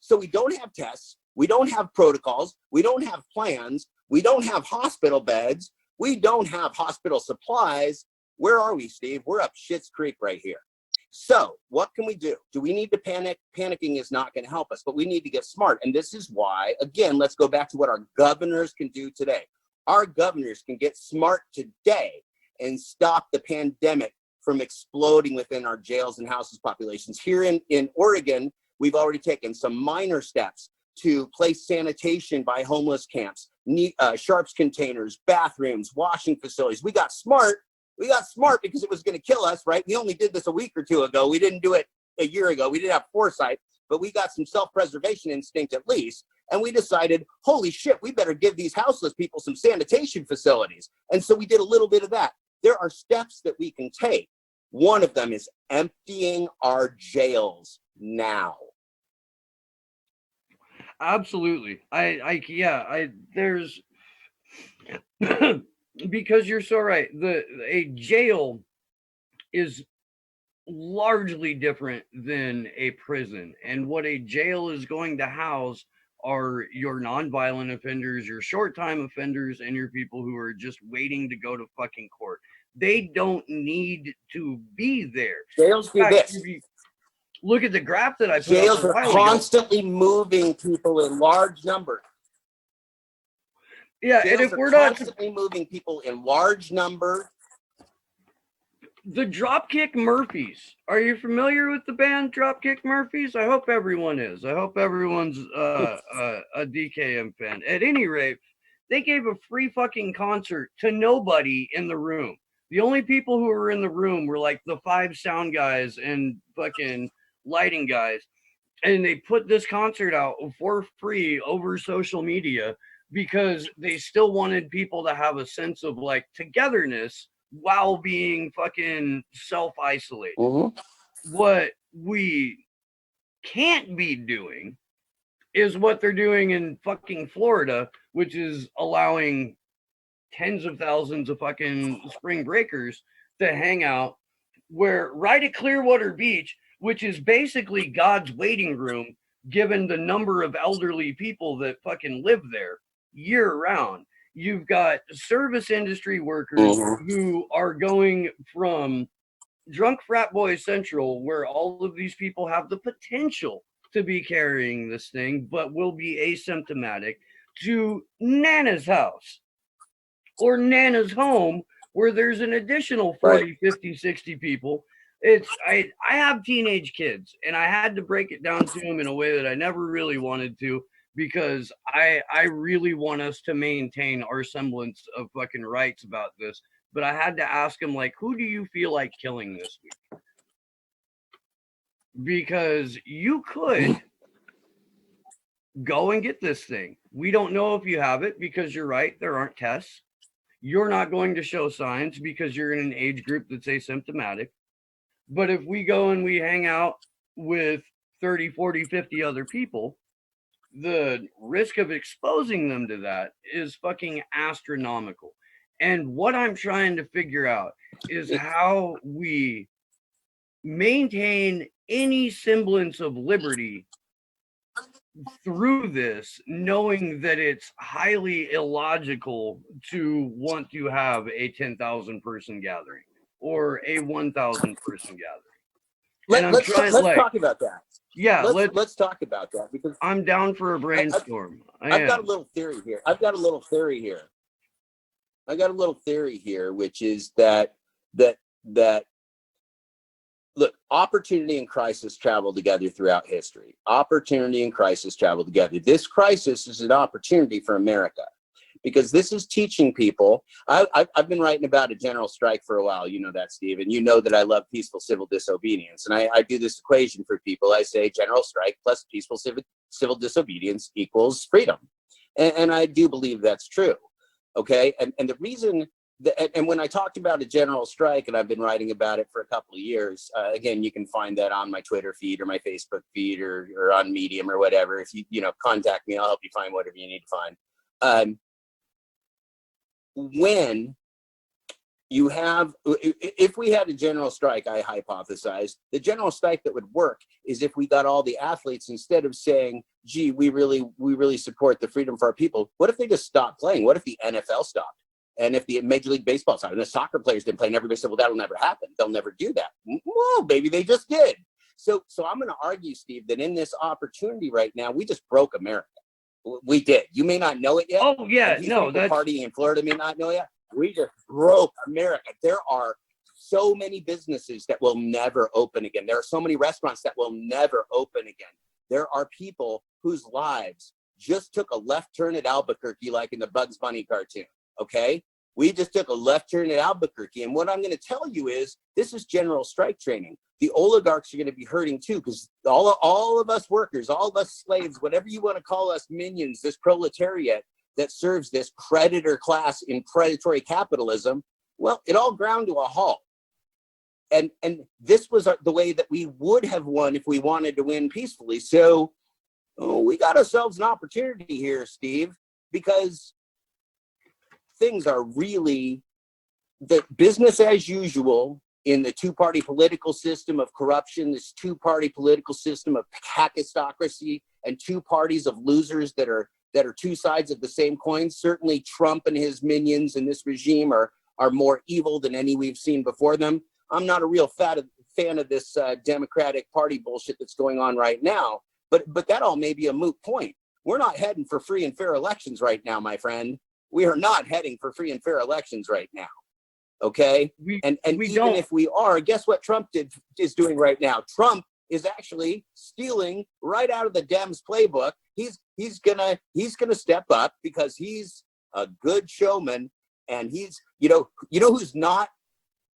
So we don't have tests. We don't have protocols. We don't have plans. We don't have hospital beds. We don't have hospital supplies. Where are we, Steve? We're up Schitt's Creek right here. So what can we do? Do we need to panic? Panicking is not going to help us, but we need to get smart. And this is why, again, let's go back to what our governors can do today. Our governors can get smart today and stop the pandemic from exploding within our jails and houses populations. Here in Oregon, we've already taken some minor steps to place sanitation by homeless camps, sharps containers, bathrooms, washing facilities. We got smart. We got smart because it was going to kill us, right? We only did this a week or two ago. We didn't do it a year ago. We didn't have foresight, but we got some self-preservation instinct at least. And we decided, holy shit, we better give these houseless people some sanitation facilities. And so we did a little bit of that. There are steps that we can take. One of them is emptying our jails now. Absolutely. There's because you're so right. A jail is largely different than a prison. And what a jail is going to house are your nonviolent offenders, your short-time offenders, and your people who are just waiting to go to fucking court. They don't need to be there. Jails do this. Look at the graph that I put Jails up are constantly moving people in large numbers. Yeah, Jails and if are we're not constantly moving people in large numbers. The Dropkick Murphys. Are you familiar with the band Dropkick Murphys? I hope everyone is. I hope everyone's a DKM fan. At any rate, they gave a free fucking concert to nobody in the room. The only people who were in the room were like the 5 sound guys and fucking lighting guys. And they put this concert out for free over social media because they still wanted people to have a sense of like togetherness while being fucking self-isolated. What we can't be doing is what they're doing in fucking Florida, which is allowing tens of thousands of fucking spring breakers to hang out where right at Clearwater Beach, which is basically God's waiting room, given the number of elderly people that fucking live there year round. You've got service industry workers who are going from drunk frat boy central, where all of these people have the potential to be carrying this thing, but will be asymptomatic, to Nana's house or Nana's home, where there's an additional 40, 50, 60 people. I have teenage kids, and I had to break it down to them in a way that I never really wanted to, because I really want us to maintain our semblance of fucking rights about this. But I had to ask them, like, who do you feel like killing this week? Because you could go and get this thing. We don't know if you have it, because you're right, there aren't tests. You're not going to show signs because you're in an age group that's asymptomatic. But if we go and we hang out with 30, 40, 50 other people, the risk of exposing them to that is fucking astronomical. And what I'm trying to figure out is how we maintain any semblance of liberty through this, knowing that it's highly illogical to want to have a 10,000 person gathering or a 1,000 person gathering. Let's talk about that. Yeah, let's talk about that, because I'm down for a brainstorm. I've got a little theory here. Which is that look, opportunity and crisis travel together throughout history. Opportunity and crisis travel together. This crisis is an opportunity for America, because this is teaching people. I've been writing about a general strike for a while. You know that, Steve, and you know that I love peaceful civil disobedience. And I do this equation for people. I say general strike plus peaceful civil disobedience equals freedom. And I do believe that's true. Okay. And the reason that, and when I talked about a general strike, and I've been writing about it for a couple of years, again, you can find that on my Twitter feed or my Facebook feed or on Medium or whatever. If you contact me, I'll help you find whatever you need to find. When you have, if we had a general strike, I hypothesized the general strike that would work is if we got all the athletes, instead of saying, gee, we really support the freedom for our people, what if they just stopped playing? What if the NFL stopped? And if the Major League Baseball stopped and the soccer players didn't play, and everybody said, well, that'll never happen. They'll never do that. Well, maybe they just did. So I'm going to argue, Steve, that in this opportunity right now, we just broke America. We did. You may not know it yet. Oh, yeah. No, that's... party in Florida may not know yet. We just broke America. There are so many businesses that will never open again. There are so many restaurants that will never open again. There are people whose lives just took a left turn at Albuquerque, like in the Bugs Bunny cartoon. Okay? We just took a left turn at Albuquerque. And what I'm going to tell you is this is general strike training. The oligarchs are going to be hurting too, because all of us workers, all of us slaves, whatever you want to call us, minions, this proletariat that serves this predator class in predatory capitalism, well, it all ground to a halt. And this was the way that we would have won if we wanted to win peacefully. So we got ourselves an opportunity here, Steve, because things are really the business as usual in the two-party political system of corruption, this two-party political system of hackistocracy, and two parties of losers that are two sides of the same coin. Certainly Trump and his minions in this regime are more evil than any we've seen before them. I'm not a real fan of this Democratic Party bullshit that's going on right now, but that all may be a moot point. We're not heading for free and fair elections right now, my friend. We are not heading for free and fair elections right now. Okay? And even if we are, guess what Trump is doing right now? Trump is actually stealing right out of the Dems playbook. He's gonna step up because he's a good showman, and he's you know who's not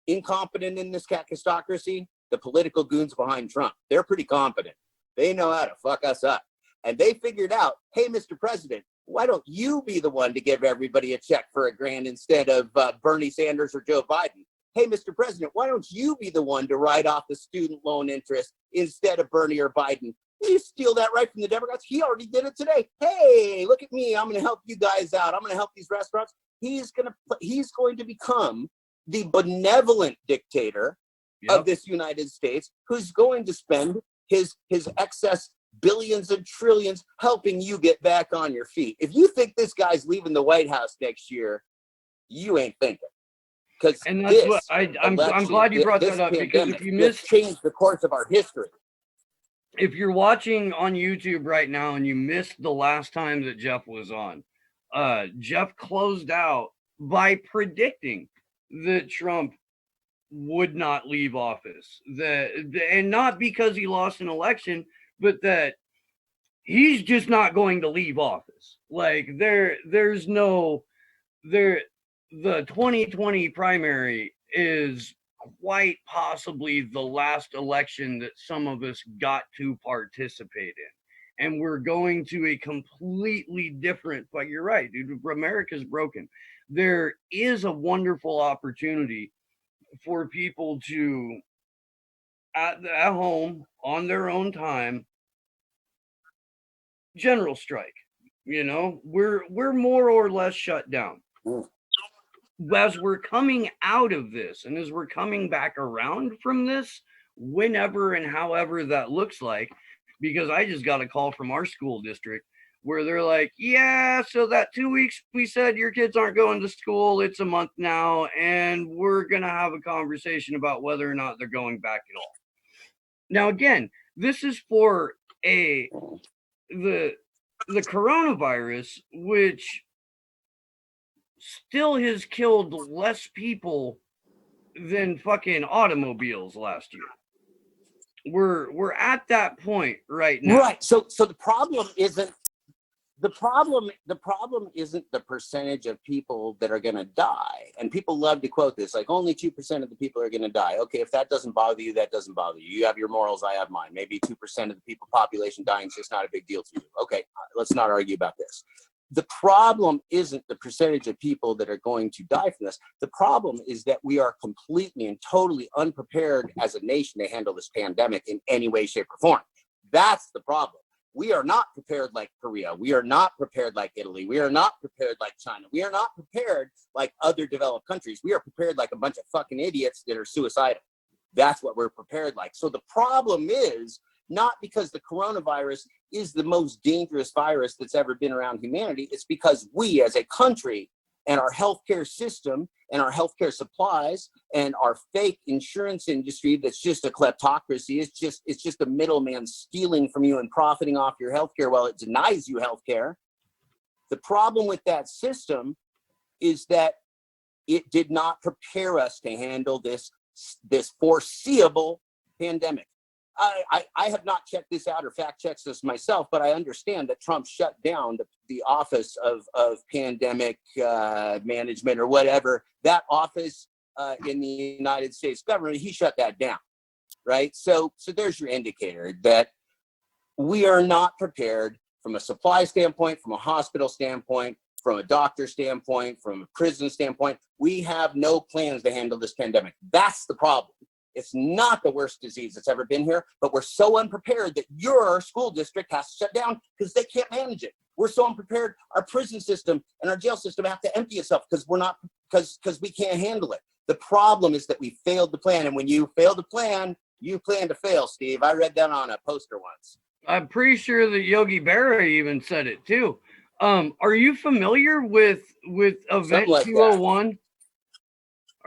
incompetent in this kakistocracy? The political goons behind Trump. They're pretty competent. They know how to fuck us up. And they figured out, hey, Mr. President, why don't you be the one to give everybody a check for $1,000 instead of Bernie Sanders or Joe Biden? Hey, Mr. President, why don't you be the one to write off the student loan interest instead of Bernie or Biden? You steal that right from the Democrats. He already did it today. Hey, look at me. I'm going to help you guys out. I'm going to help these restaurants. He's going to become the benevolent dictator of this United States, who's going to spend his excess billions and trillions helping you get back on your feet. If you think this guy's leaving the White House next year, you ain't thinking. And that's what I'm glad you brought that up, because if you missed, changed the course of our history. If you're watching on YouTube right now and you missed the last time that Jeff was on, Jeff closed out by predicting that Trump would not leave office, and not because he lost an election, but that he's just not going to leave office. Like there's no there. The 2020 primary is quite possibly the last election that some of us got to participate in. And we're going to a completely different, but you're right, dude, America's broken. There is a wonderful opportunity for people to, at home, on their own time, general strike. You know, we're more or less shut down. As we're coming out of this, and as we're coming back around from this, whenever and however that looks like, because I just got a call from our school district where they're like, yeah, so that 2 weeks we said your kids aren't going to school, it's a month now, and we're going to have a conversation about whether or not they're going back at all. Now, again, this is for the coronavirus, which still has killed less people than fucking automobiles last year. We're at that point right now. Right. So the problem isn't the problem isn't the percentage of people that are going to die. And people love to quote this, like only 2% of the people are going to die. Okay, if that doesn't bother you, that doesn't bother you. You have your morals, I have mine. Maybe 2% of the people population dying is just not a big deal to you. Okay, let's not argue about this. The problem isn't the percentage of people that are going to die from this. The problem is that we are completely and totally unprepared as a nation to handle this pandemic in any way, shape, or form. That's the problem. We are not prepared like Korea. We are not prepared like Italy. We are not prepared like China. We are not prepared like other developed countries. We are prepared like a bunch of fucking idiots that are suicidal. That's what we're prepared like. So the problem is not because the coronavirus is the most dangerous virus that's ever been around humanity. It's because we as a country and our healthcare system and our healthcare supplies and our fake insurance industry that's just a kleptocracy. It's just a middleman stealing from you and profiting off your healthcare while it denies you healthcare. The problem with that system is that it did not prepare us to handle this foreseeable pandemic. I have not checked this out or fact checked this myself, but I understand that Trump shut down the office of pandemic management or whatever, that office in the United States government. He shut that down, right? So there's your indicator that we are not prepared from a supply standpoint, from a hospital standpoint, from a doctor standpoint, from a prison standpoint. We have no plans to handle this pandemic. That's the problem. It's not the worst disease that's ever been here, but we're so unprepared that your school district has to shut down because they can't manage it. We're so unprepared. Our prison system and our jail system have to empty itself because we can't handle it. The problem is that we failed to plan. And when you fail to plan, you plan to fail, Steve. I read that on a poster once. I'm pretty sure that Yogi Berra even said it too. Are you familiar with Event like 201? That.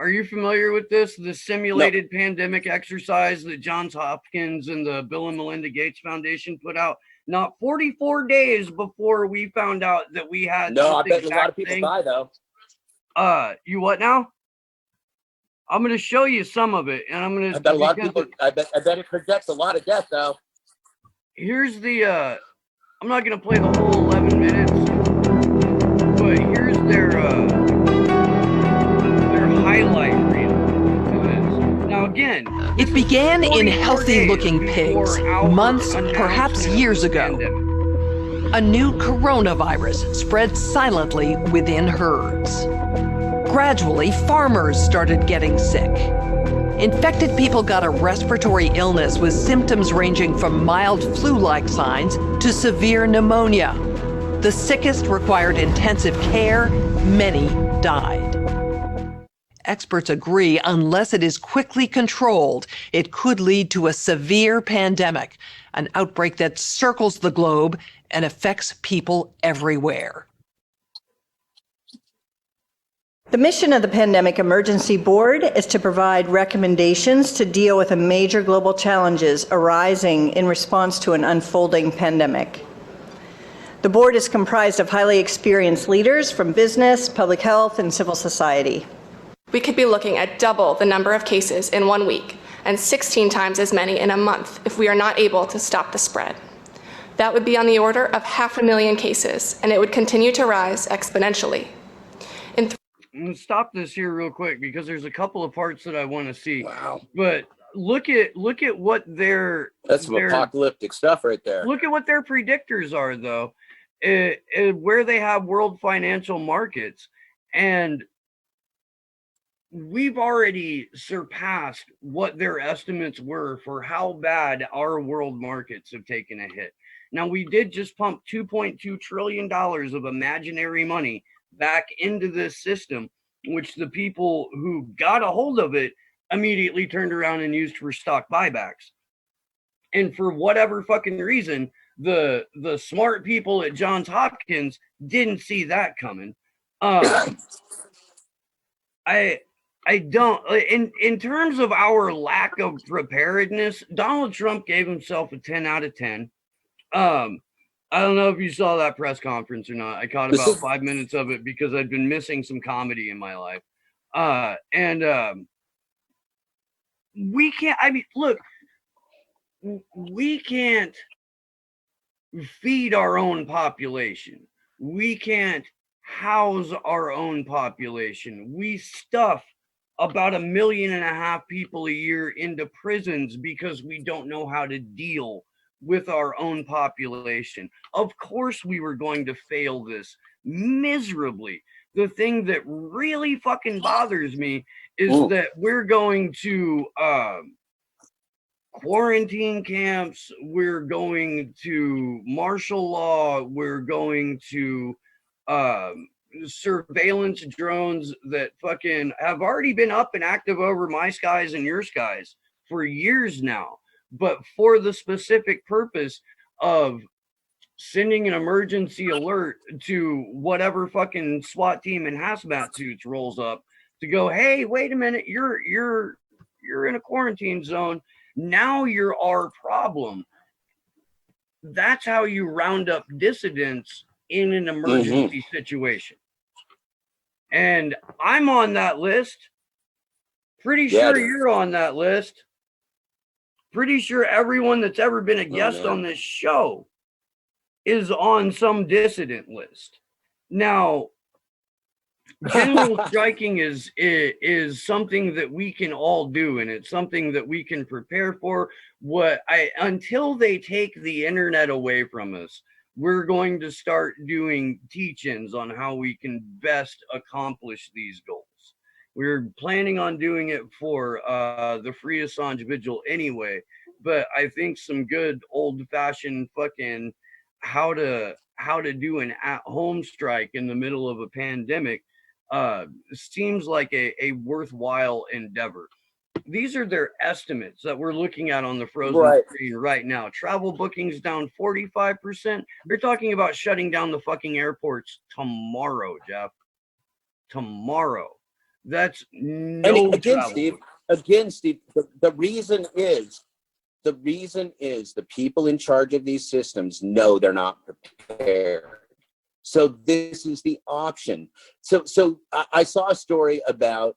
Are you familiar with this? The simulated pandemic exercise that Johns Hopkins and the Bill and Melinda Gates Foundation put out not 44 days before we found out that we had. No, I bet a lot of people die though. You what now? I'm going to show you some of it, and I'm going to. I bet a lot of people. I bet it projects a lot of death though. Here's the. I'm not going to play the whole 11 minutes, but here's their highlight reel to this. Now again, it began in healthy-looking pigs months, perhaps years ago. A new coronavirus spread silently within herds. Gradually, farmers started getting sick. Infected people got a respiratory illness with symptoms ranging from mild flu-like signs to severe pneumonia. The sickest required intensive care. Many died. Experts agree unless it is quickly controlled, it could lead to a severe pandemic, an outbreak that circles the globe and affects people everywhere. The mission of the Pandemic Emergency Board is to provide recommendations to deal with the major global challenges arising in response to an unfolding pandemic. The board is comprised of highly experienced leaders from business, public health, and civil society. We could be looking at double the number of cases in 1 week and 16 times as many in a month if we are not able to stop the spread. That would be on the order of 500,000 cases, and it would continue to rise exponentially. I'm gonna stop this here real quick because there's a couple of parts that I want to see. Wow. But look at what that's some apocalyptic stuff right there. Look at what their predictors are, though, where they have world financial markets, and we've already surpassed what their estimates were for how bad our world markets have taken a hit. Now, we did just pump $2.2 trillion of imaginary money back into this system, which the people who got a hold of it immediately turned around and used for stock buybacks. And for whatever fucking reason, the smart people at Johns Hopkins didn't see that coming. I don't, in terms of our lack of preparedness, Donald Trump gave himself a 10 out of 10. I don't know if you saw that press conference or not. I caught about 5 minutes of it because I'd been missing some comedy in my life. We can't, I mean, look, we can't feed our own population. We can't house our own population. We stuff about 1.5 million people a year into prisons because we don't know how to deal with our own population. Of course we were going to fail this miserably. The thing that really fucking bothers me is that we're going to quarantine camps, we're going to martial law, we're going to surveillance drones that fucking have already been up and active over my skies and your skies for years now, but for the specific purpose of sending an emergency alert to whatever fucking SWAT team in hazmat suits rolls up to go, hey, wait a minute, you're in a quarantine zone. Now you're our problem. That's how you round up dissidents in an emergency situation. And I'm on that list. Pretty sure you're on that list. Pretty sure everyone that's ever been a guest on this show is on some dissident list. Now, general striking is something that we can all do, and it's something that we can prepare for. Until they take the internet away from us, we're going to start doing teach-ins on how we can best accomplish these goals. We're planning on doing it for the Free Assange Vigil anyway, but I think some good old-fashioned fucking how to do an at-home strike in the middle of a pandemic seems like a worthwhile endeavor. These are their estimates that we're looking at on the frozen screen right now. Travel bookings down 45%. They're talking about shutting down the fucking airports tomorrow, Jeff. Tomorrow. That's no. And again, Steve, the reason is the people in charge of these systems know they're not prepared. So this is the option. So I saw a story about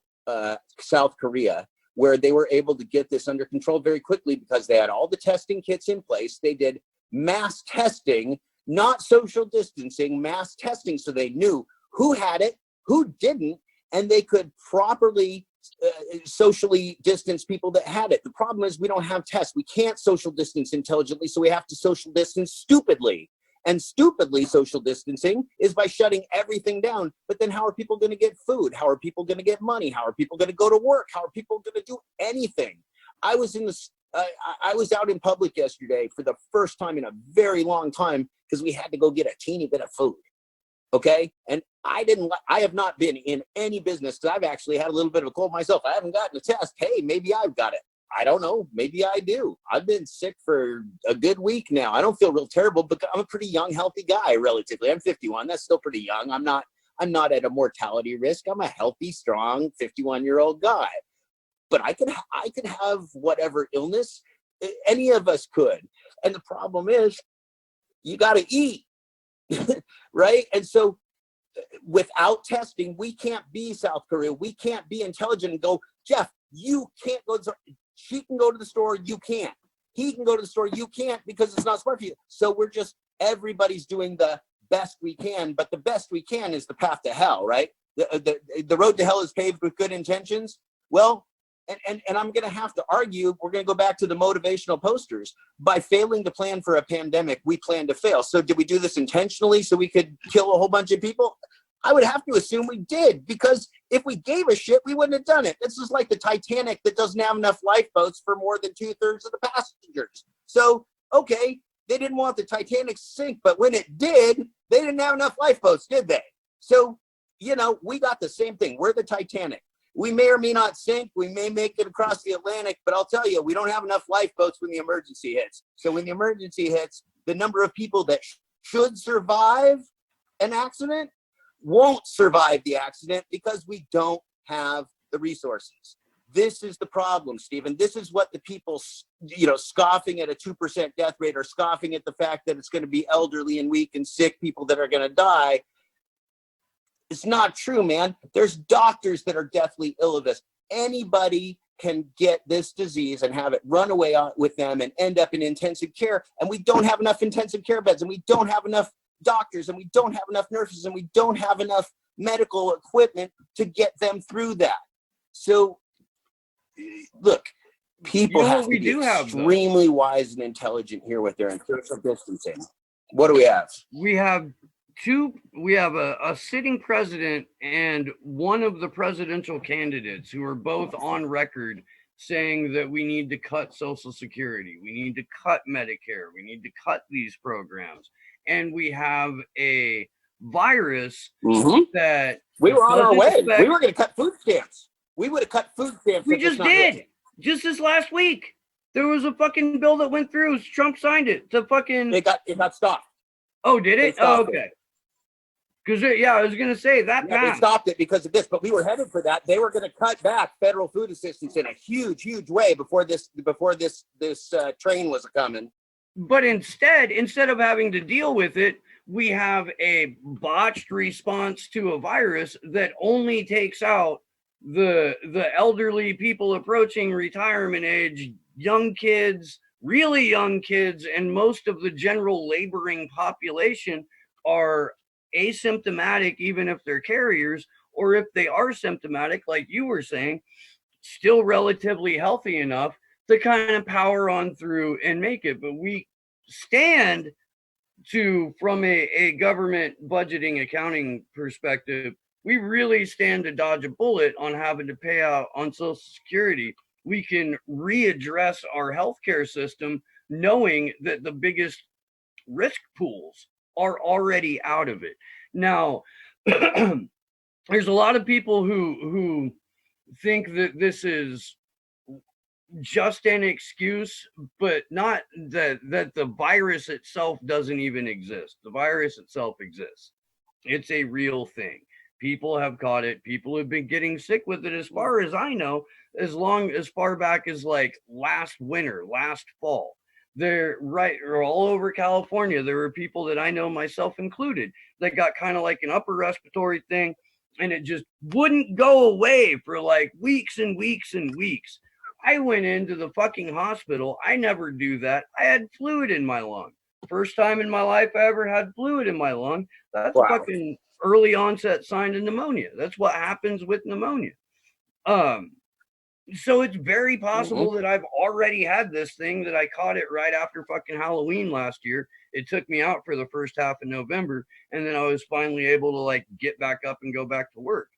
South Korea where they were able to get this under control very quickly because they had all the testing kits in place. They did mass testing, not social distancing, mass testing. So they knew who had it, who didn't, and they could properly socially distance people that had it. The problem is we don't have tests. We can't social distance intelligently, so we have to social distance stupidly. And stupidly, social distancing is by shutting everything down. But then how are people going to get food? How are people going to get money? How are people going to go to work? How are people going to do anything? I was out in public yesterday for the first time in a very long time because we had to go get a teeny bit of food. Okay. And I have not been in any business because I've actually had a little bit of a cold myself. I haven't gotten a test. Hey, maybe I've got it. I don't know. Maybe I do. I've been sick for a good week now. I don't feel real terrible, but I'm a pretty young, healthy guy relatively. I'm 51. That's still pretty young. I'm not at a mortality risk. I'm a healthy, strong 51-year-old guy. But I could have whatever illness any of us could. And the problem is you got to eat, right? And so without testing, we can't be South Korea. We can't be intelligent and go, Jeff, you can't go to the store. She can go to the store, you can't. He can go to the store, you can't, because it's not smart for you. So everybody's doing the best we can, but the best we can is the path to hell, right? The road to hell is paved with good intentions. Well, and I'm going to have to argue, we're going to go back to the motivational posters. By failing to plan for a pandemic, we plan to fail. So did we do this intentionally so we could kill a whole bunch of people? I would have to assume we did, because if we gave a shit, we wouldn't have done it. This is like the Titanic that doesn't have enough lifeboats for more than 2/3 of the passengers. So, okay, they didn't want the Titanic to sink, but when it did, they didn't have enough lifeboats, did they? So, we got the same thing. We're the Titanic. We may or may not sink. We may make it across the Atlantic, but I'll tell you, we don't have enough lifeboats when the emergency hits. So when the emergency hits, the number of people that should survive an accident won't survive the accident because we don't have the resources. This is the problem, Stephen. This is what the people, scoffing at a 2% death rate or scoffing at the fact that it's going to be elderly and weak and sick people that are going to die. It's not true, man. There's doctors that are deathly ill of this. Anybody can get this disease and have it run away with them and end up in intensive care. And we don't have enough intensive care beds, and we don't have enough doctors, and we don't have enough nurses, and we don't have enough medical equipment to get them through that. So look, people have to be extremely wise and intelligent here with their social distancing. What do we have? We have a sitting president and one of the presidential candidates who are both on record saying that we need to cut Social Security, we need to cut Medicare, we need to cut these programs. And we have a virus that we were on our way. We were going to cut food stamps. We would have cut food stamps. We just did. Just this last week, there was a fucking bill that went through. Trump signed it. It got stopped. Oh, did it? Oh, okay. Because I was going to say that. Yeah, they stopped it because of this, but we were headed for that. They were going to cut back federal food assistance in a huge, huge way before this train was coming. But instead of having to deal with it, we have a botched response to a virus that only takes out the elderly people approaching retirement age, young kids, really young kids, and most of the general laboring population are asymptomatic, even if they're carriers, or if they are symptomatic, like you were saying, still relatively healthy enough to kind of power on through and make it. But we stand to, from a government budgeting accounting perspective, we really stand to dodge a bullet on having to pay out on Social Security. We can readdress our healthcare system knowing that the biggest risk pools are already out of it. Now, there's a lot of people who think that this is just an excuse, but not that the virus itself doesn't even exist. The virus itself exists. It's a real thing. People have caught it. People have been getting sick with it, as far as I know, as far back as like last winter, last fall. They're all over California. There were people that I know, myself included, that got kind of like an upper respiratory thing, and it just wouldn't go away for like weeks and weeks and weeks. I went into the fucking hospital. I never do that. I had fluid in my lung. First time in my life I ever had fluid in my lung. That's wow. Fucking early onset sign of pneumonia. That's what happens with pneumonia. So it's very possible that I've already had this thing, that I caught it right after fucking Halloween last year. It took me out for the first half of November, and then I was finally able to like get back up and go back to work.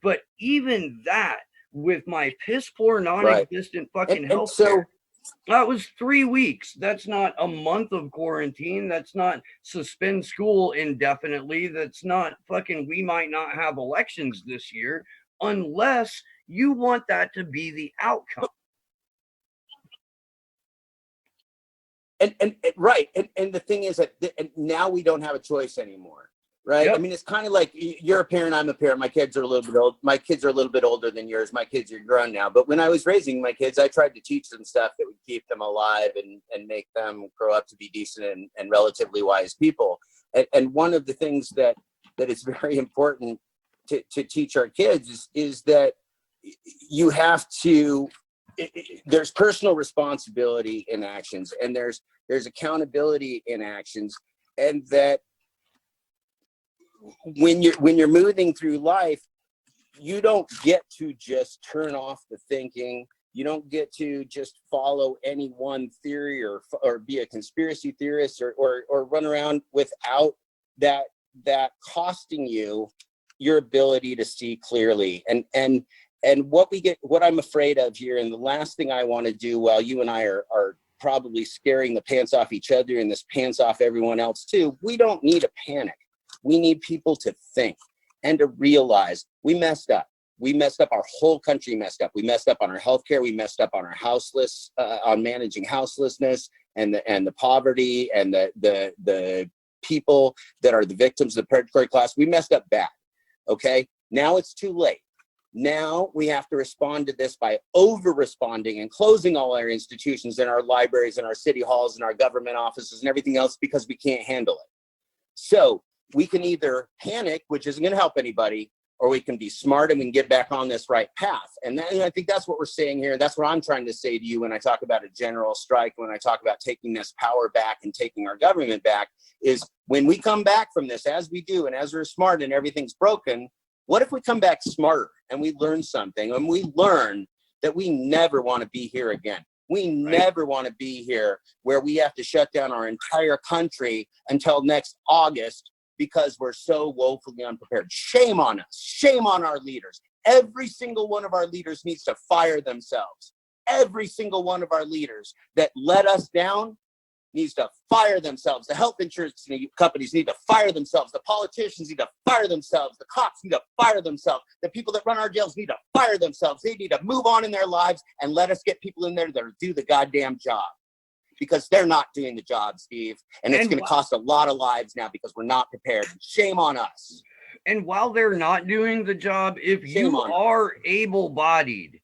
But even that, with my piss poor non-existent fucking And health care, that was 3 weeks. That's not a month of quarantine. That's not suspend school indefinitely. That's not fucking, we might not have elections this year unless you want that to be the outcome. And right. And the thing is that now we don't have a choice anymore. Right. Yep. I mean, it's kind of like you're a parent, I'm a parent. My kids are a little bit old. My kids are a little bit older than yours. My kids are grown now. But when I was raising my kids, I tried to teach them stuff that would keep them alive and make them grow up to be decent and relatively wise people. And one of the things that is very important to teach our kids is that you have to, there's personal responsibility in actions, and there's accountability in actions, and that when you're moving through life, you don't get to just turn off the thinking. You don't get to just follow any one theory or be a conspiracy theorist or run around without that costing you your ability to see clearly. And what I'm afraid of here, and the last thing I want to do while you and I are probably scaring the pants off each other and this pants off everyone else too, we don't need a panic. We need people to think and to realize we messed up. We messed up. Our whole country messed up. We messed up on our healthcare. We messed up on our on managing houselessness and the poverty and the people that are the victims of the predatory class. We messed up bad. Okay. Now it's too late. Now we have to respond to this by over-responding and closing all our institutions and our libraries and our city halls and our government offices and everything else because we can't handle it. So we can either panic, which isn't going to help anybody, or we can be smart and we can get back on this right path. And I think that's what we're saying here. That's what I'm trying to say to you when I talk about a general strike, when I talk about taking this power back and taking our government back, is when we come back from this, as we do, and as we're smart and everything's broken, what if we come back smarter and we learn something, and we learn that we never want to be here again? We never want to be here where we have to shut down our entire country until next August because we're so woefully unprepared. Shame on us. Shame on our leaders. Every single one of our leaders needs to fire themselves. Every single one of our leaders that let us down needs to fire themselves. The health insurance companies need to fire themselves. The politicians need to fire themselves. The cops need to fire themselves. The people that run our jails need to fire themselves. They need to move on in their lives and let us get people in there that do the goddamn job. Because they're not doing the job, Steve. And it's going to cost a lot of lives now because we're not prepared. Shame on us. And while they're not doing the job, if you are able-bodied,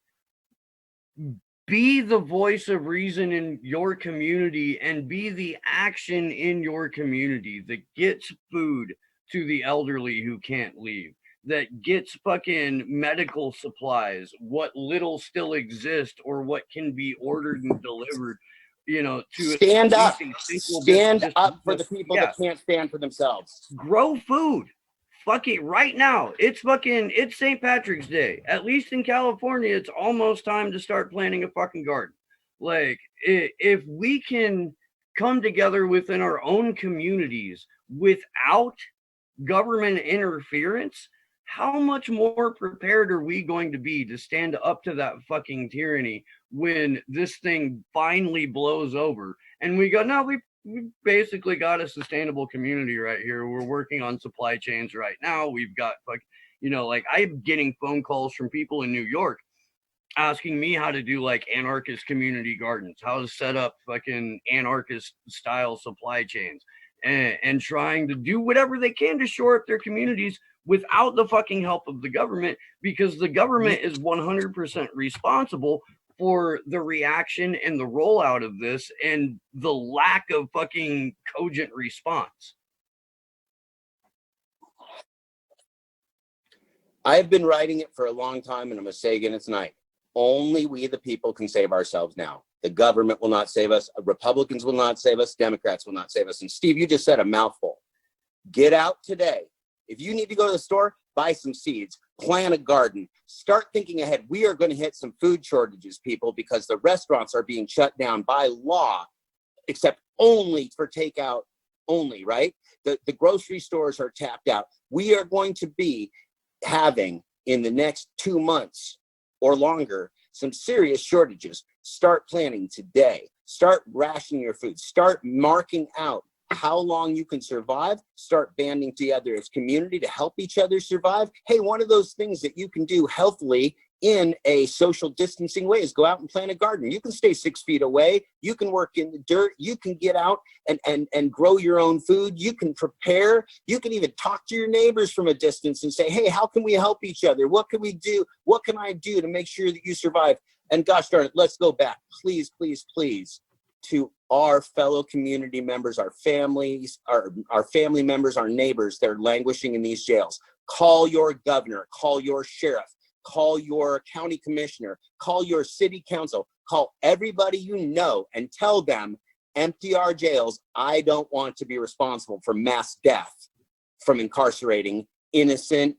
be the voice of reason in your community and be the action in your community that gets food to the elderly who can't leave, that gets fucking medical supplies, what little still exists or what can be ordered and delivered. You know, to stand up for the people that can't stand for themselves. Grow food. Fuck it, right now. It's St. Patrick's Day. At least in California, it's almost time to start planting a fucking garden. Like, if we can come together within our own communities without government interference, how much more prepared are we going to be to stand up to that fucking tyranny when this thing finally blows over and we go, no, we basically got a sustainable community right here. We're working on supply chains right now. We've got like I'm getting phone calls from people in New York asking me how to do like anarchist community gardens, how to set up fucking anarchist style supply chains and trying to do whatever they can to shore up their communities without the fucking help of the government, because the government is 100% responsible for the reaction and the rollout of this and the lack of fucking cogent response. I've been writing it for a long time, and I'm going to say again tonight, only we the people can save ourselves now. The government will not save us. Republicans will not save us. Democrats will not save us. And Steve, you just said a mouthful. Get out today. If you need to go to the store, buy some seeds. Plant a garden. Start thinking ahead. We are going to hit some food shortages, people, because the restaurants are being shut down by law, except only for takeout only, right? The grocery stores are tapped out. We are going to be having, in the next 2 months or longer, some serious shortages. Start planning today. Start rationing your food. Start marking out how long you can survive. Start banding together as community to help each other survive. Hey, one of those things that you can do healthily in a social distancing way is go out and plant a garden. You can stay 6 feet away. You can work in the dirt. You can get out and grow your own food. You can prepare. You can even talk to your neighbors from a distance and say, hey, how can we help each other? What can we do? What can I do to make sure that you survive? And gosh darn it, let's go back, please, please, please, to our fellow community members, our families, our family members, our neighbors that are languishing in these jails. Call your governor, call your sheriff, call your county commissioner, call your city council, call everybody you know and tell them, empty our jails. I don't want to be responsible for mass death from incarcerating innocent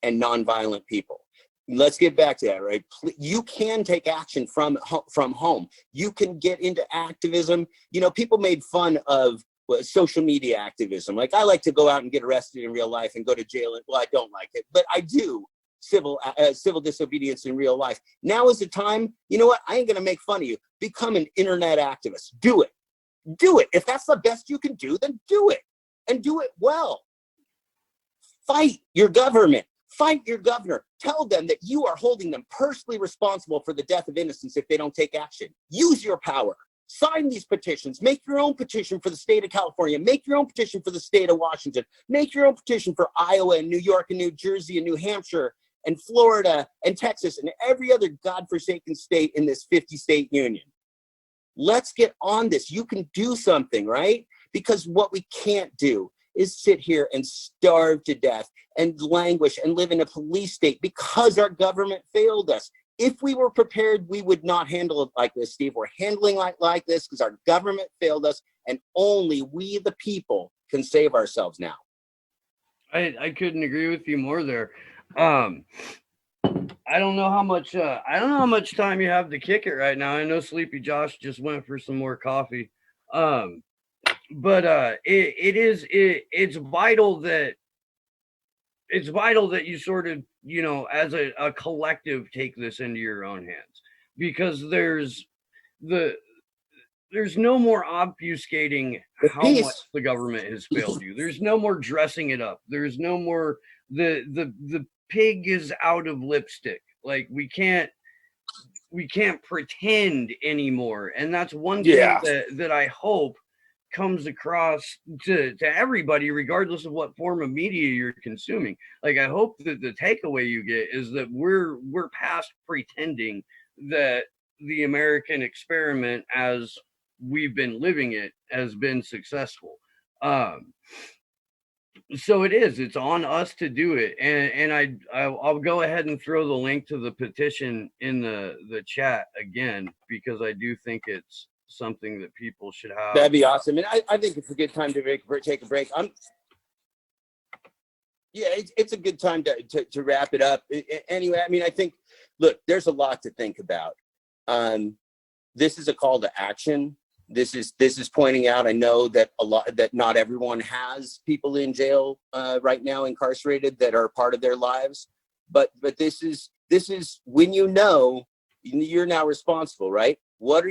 and nonviolent people. Let's get back to that, right? You can take action from home. You can get into activism. You know, people made fun of social media activism. Like, I like to go out and get arrested in real life and go to jail. And, well, I don't like it, but I do civil disobedience in real life. Now is the time. You know what? I ain't going to make fun of you. Become an internet activist. Do it. Do it. If that's the best you can do, then do it. And do it well. Fight your government. Fight your governor. Tell them that you are holding them personally responsible for the death of innocents if they don't take action. Use your power. Sign these petitions. Make your own petition for the state of California. Make your own petition for the state of Washington. Make your own petition for Iowa and New York and New Jersey and New Hampshire and Florida and Texas and every other godforsaken state in this 50-state union. Let's get on this. You can do something, right? Because what we can't do is sit here and starve to death and languish and live in a police state because our government failed us. If we were prepared, we would not handle it like this, Steve. We're handling like this because our government failed us, and only we, the people, can save ourselves now. I couldn't agree with you more there. I don't know how much time you have to kick it right now. I know Sleepy Josh just went for some more coffee. But it's vital that you sort of, you know, as a collective take this into your own hands, because there's no more obfuscating how much the government has failed you. There's no more dressing it up. There's no more the pig is out of lipstick. Like, we can't pretend anymore. And that's one thing that I hope comes across to everybody, regardless of what form of media you're consuming. Like, I hope that the takeaway you get is that we're past pretending that the American experiment, as we've been living it, has been successful. So it's on us to do it. And I'll go ahead and throw the link to the petition in the chat again, because I do think it's something that people should have. That'd be awesome. And I think it's a good time to take a break. It's a good time to wrap it up. Anyway, I mean, I think, look, there's a lot to think about. This is a call to action. This is pointing out, I know that not everyone has people in jail right now, incarcerated, that are part of their lives. But this is when you know you're now responsible, right? What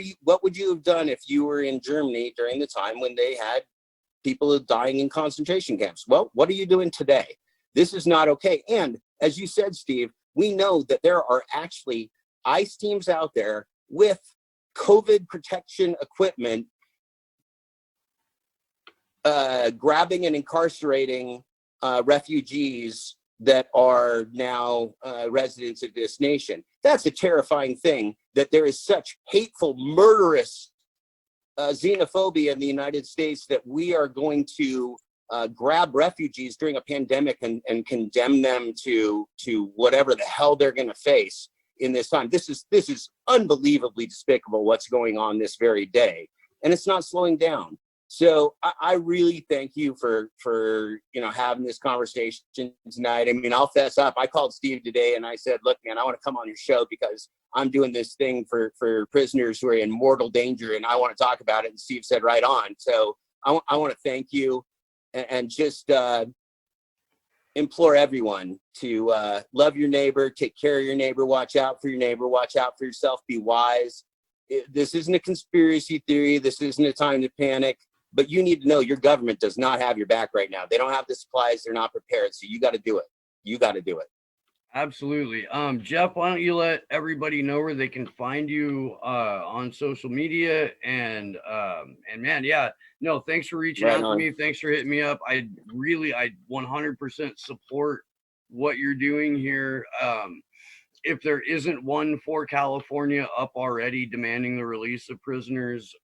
would you have done if you were in Germany during the time when they had people dying in concentration camps? Well, what are you doing today? This is not okay. And as you said, Steve, we know that there are actually ICE teams out there with COVID protection equipment, grabbing and incarcerating refugees that are now residents of this nation. That's a terrifying thing, that there is such hateful, murderous xenophobia in the United States that we are going to grab refugees during a pandemic and condemn them to whatever the hell they're going to face in this time. This is unbelievably despicable what's going on this very day, and it's not slowing down. So I really thank you for having this conversation tonight. I mean, I'll fess up. I called Steve today and I said, look, man, I want to come on your show because I'm doing this thing for prisoners who are in mortal danger and I want to talk about it. And Steve said, right on. So I want to thank you and just implore everyone to love your neighbor, take care of your neighbor, watch out for your neighbor, watch out for yourself, be wise. This isn't a conspiracy theory. This isn't a time to panic. But you need to know your government does not have your back right now. They don't have the supplies. They're not prepared. So you got to do it. You got to do it. Absolutely. Jeff, why don't you let everybody know where they can find you on social media and man, yeah, no, thanks for reaching out to me. Thanks for hitting me up. I 100% support what you're doing here. If there isn't one for California up already demanding the release of prisoners,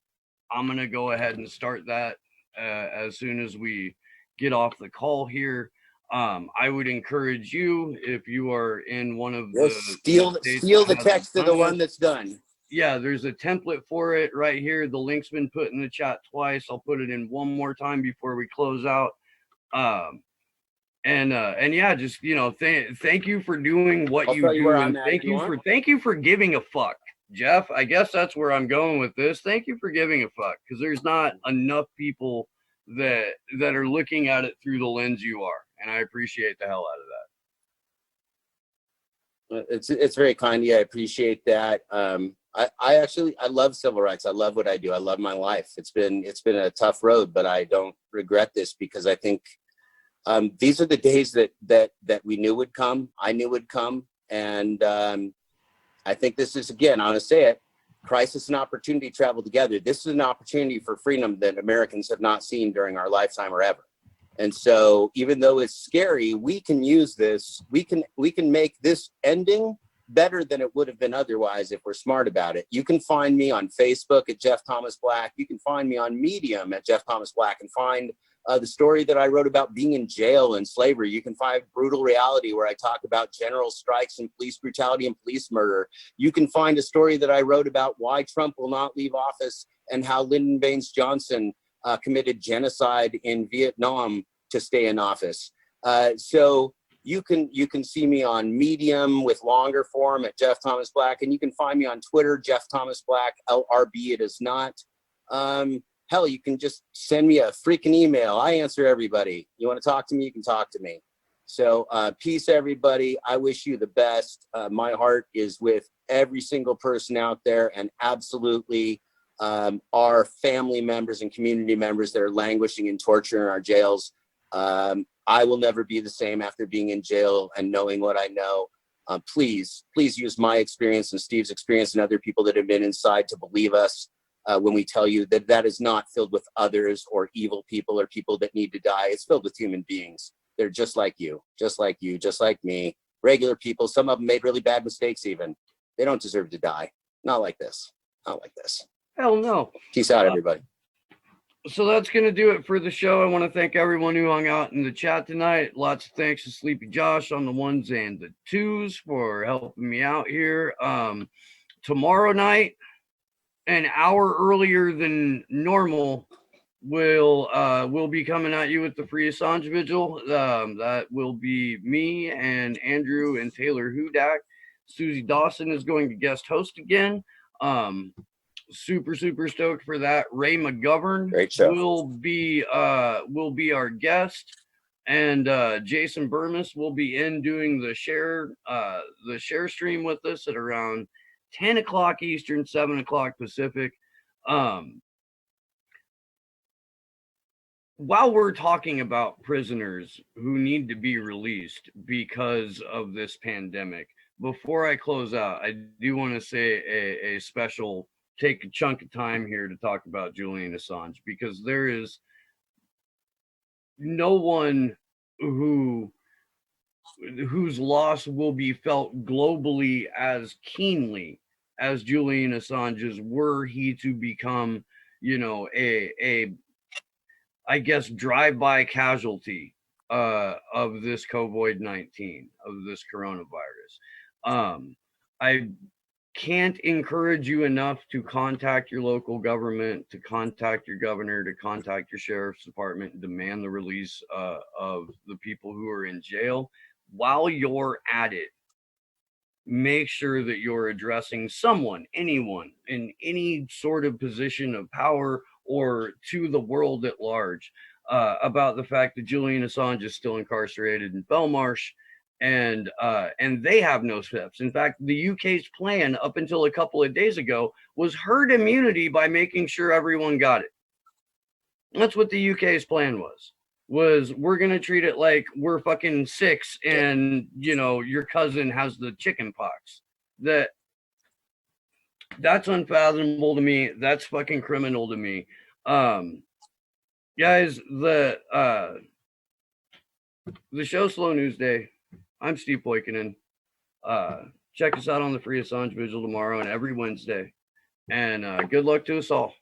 I'm going to go ahead and start that as soon as we get off the call here. I would encourage you, if you are in one of the steal the text of the one that's done. Yeah, there's a template for it right here. The link's been put in the chat twice. I'll put it in one more time before we close out. And yeah, just thank you for doing what you do, and thank you for giving a fuck. Jeff, I guess that's where I'm going with this. Thank you for giving a fuck, because there's not enough people that are looking at it through the lens you are, and I appreciate the hell out of that. It's very kind of you. I appreciate that. I love civil rights. I love what I do. I love my life. It's been a tough road, but I don't regret this because I think these are the days that we knew would come. I knew would come, and I think this is, again, I'm going to say it, crisis and opportunity travel together. This is an opportunity for freedom that Americans have not seen during our lifetime or ever. And so even though it's scary, we can use this. We can make this ending better than it would have been otherwise if we're smart about it. You can find me on Facebook at Jeff Thomas Black. You can find me on Medium at Jeff Thomas Black and find the story that I wrote about being in jail and slavery. You can find Brutal Reality, where I talk about general strikes and police brutality and police murder. You can find a story that I wrote about why Trump will not leave office and how Lyndon Baines Johnson committed genocide in Vietnam to stay in office. So you can see me on Medium with longer form at Jeff Thomas Black, and you can find me on Twitter, Jeff Thomas Black, LRB. It is not. Hell, you can just send me a freaking email. I answer everybody. You want to talk to me, you can talk to me. So peace, everybody. I wish you the best. My heart is with every single person out there, and absolutely our family members and community members that are languishing in torture in our jails. I will never be the same after being in jail and knowing what I know. Please use my experience and Steve's experience and other people that have been inside to believe us. When we tell you that is not filled with others or evil people or people that need to die. It's filled with human beings. They're just like you, just like me, regular people. Some of them made really bad mistakes even. They don't deserve to die. Not like this. Hell no. Peace out, everybody. So that's going to do it for the show. I want to thank everyone who hung out in the chat tonight. Lots of thanks to Sleepy Josh on the ones and the twos for helping me out here. Tomorrow night, an hour earlier than normal, we'll be coming at you with the Free Assange Vigil. That will be me and Andrew and Taylor Hudak. Susie Dawson is going to guest host again. Super stoked for that. Ray McGovern will be our guest, and Jason Burmis will be in doing the share stream with us at around 10 o'clock Eastern, 7 o'clock Pacific. While we're talking about prisoners who need to be released because of this pandemic, before I close out, I do want to say a special, take a chunk of time here to talk about Julian Assange, because there is no one whose loss will be felt globally as keenly as Julian Assange's, were he to become, I guess, drive-by casualty of this COVID-19, of this coronavirus. can't encourage you enough to contact your local government, to contact your governor, to contact your sheriff's department, and demand the release of the people who are in jail. While you're at it, make sure that you're addressing someone, anyone, in any sort of position of power or to the world at large about the fact that Julian Assange is still incarcerated in Belmarsh, and they have no steps. In fact, the UK's plan up until a couple of days ago was herd immunity by making sure everyone got it. That's what the UK's plan was we're going to treat it like we're fucking 6 and, you know, your cousin has the chicken pox. That's unfathomable to me. That's fucking criminal to me. Guys, the show Slow News Day. I'm Steve Poikinen. Check us out on the Free Assange Vigil tomorrow and every Wednesday. And good luck to us all.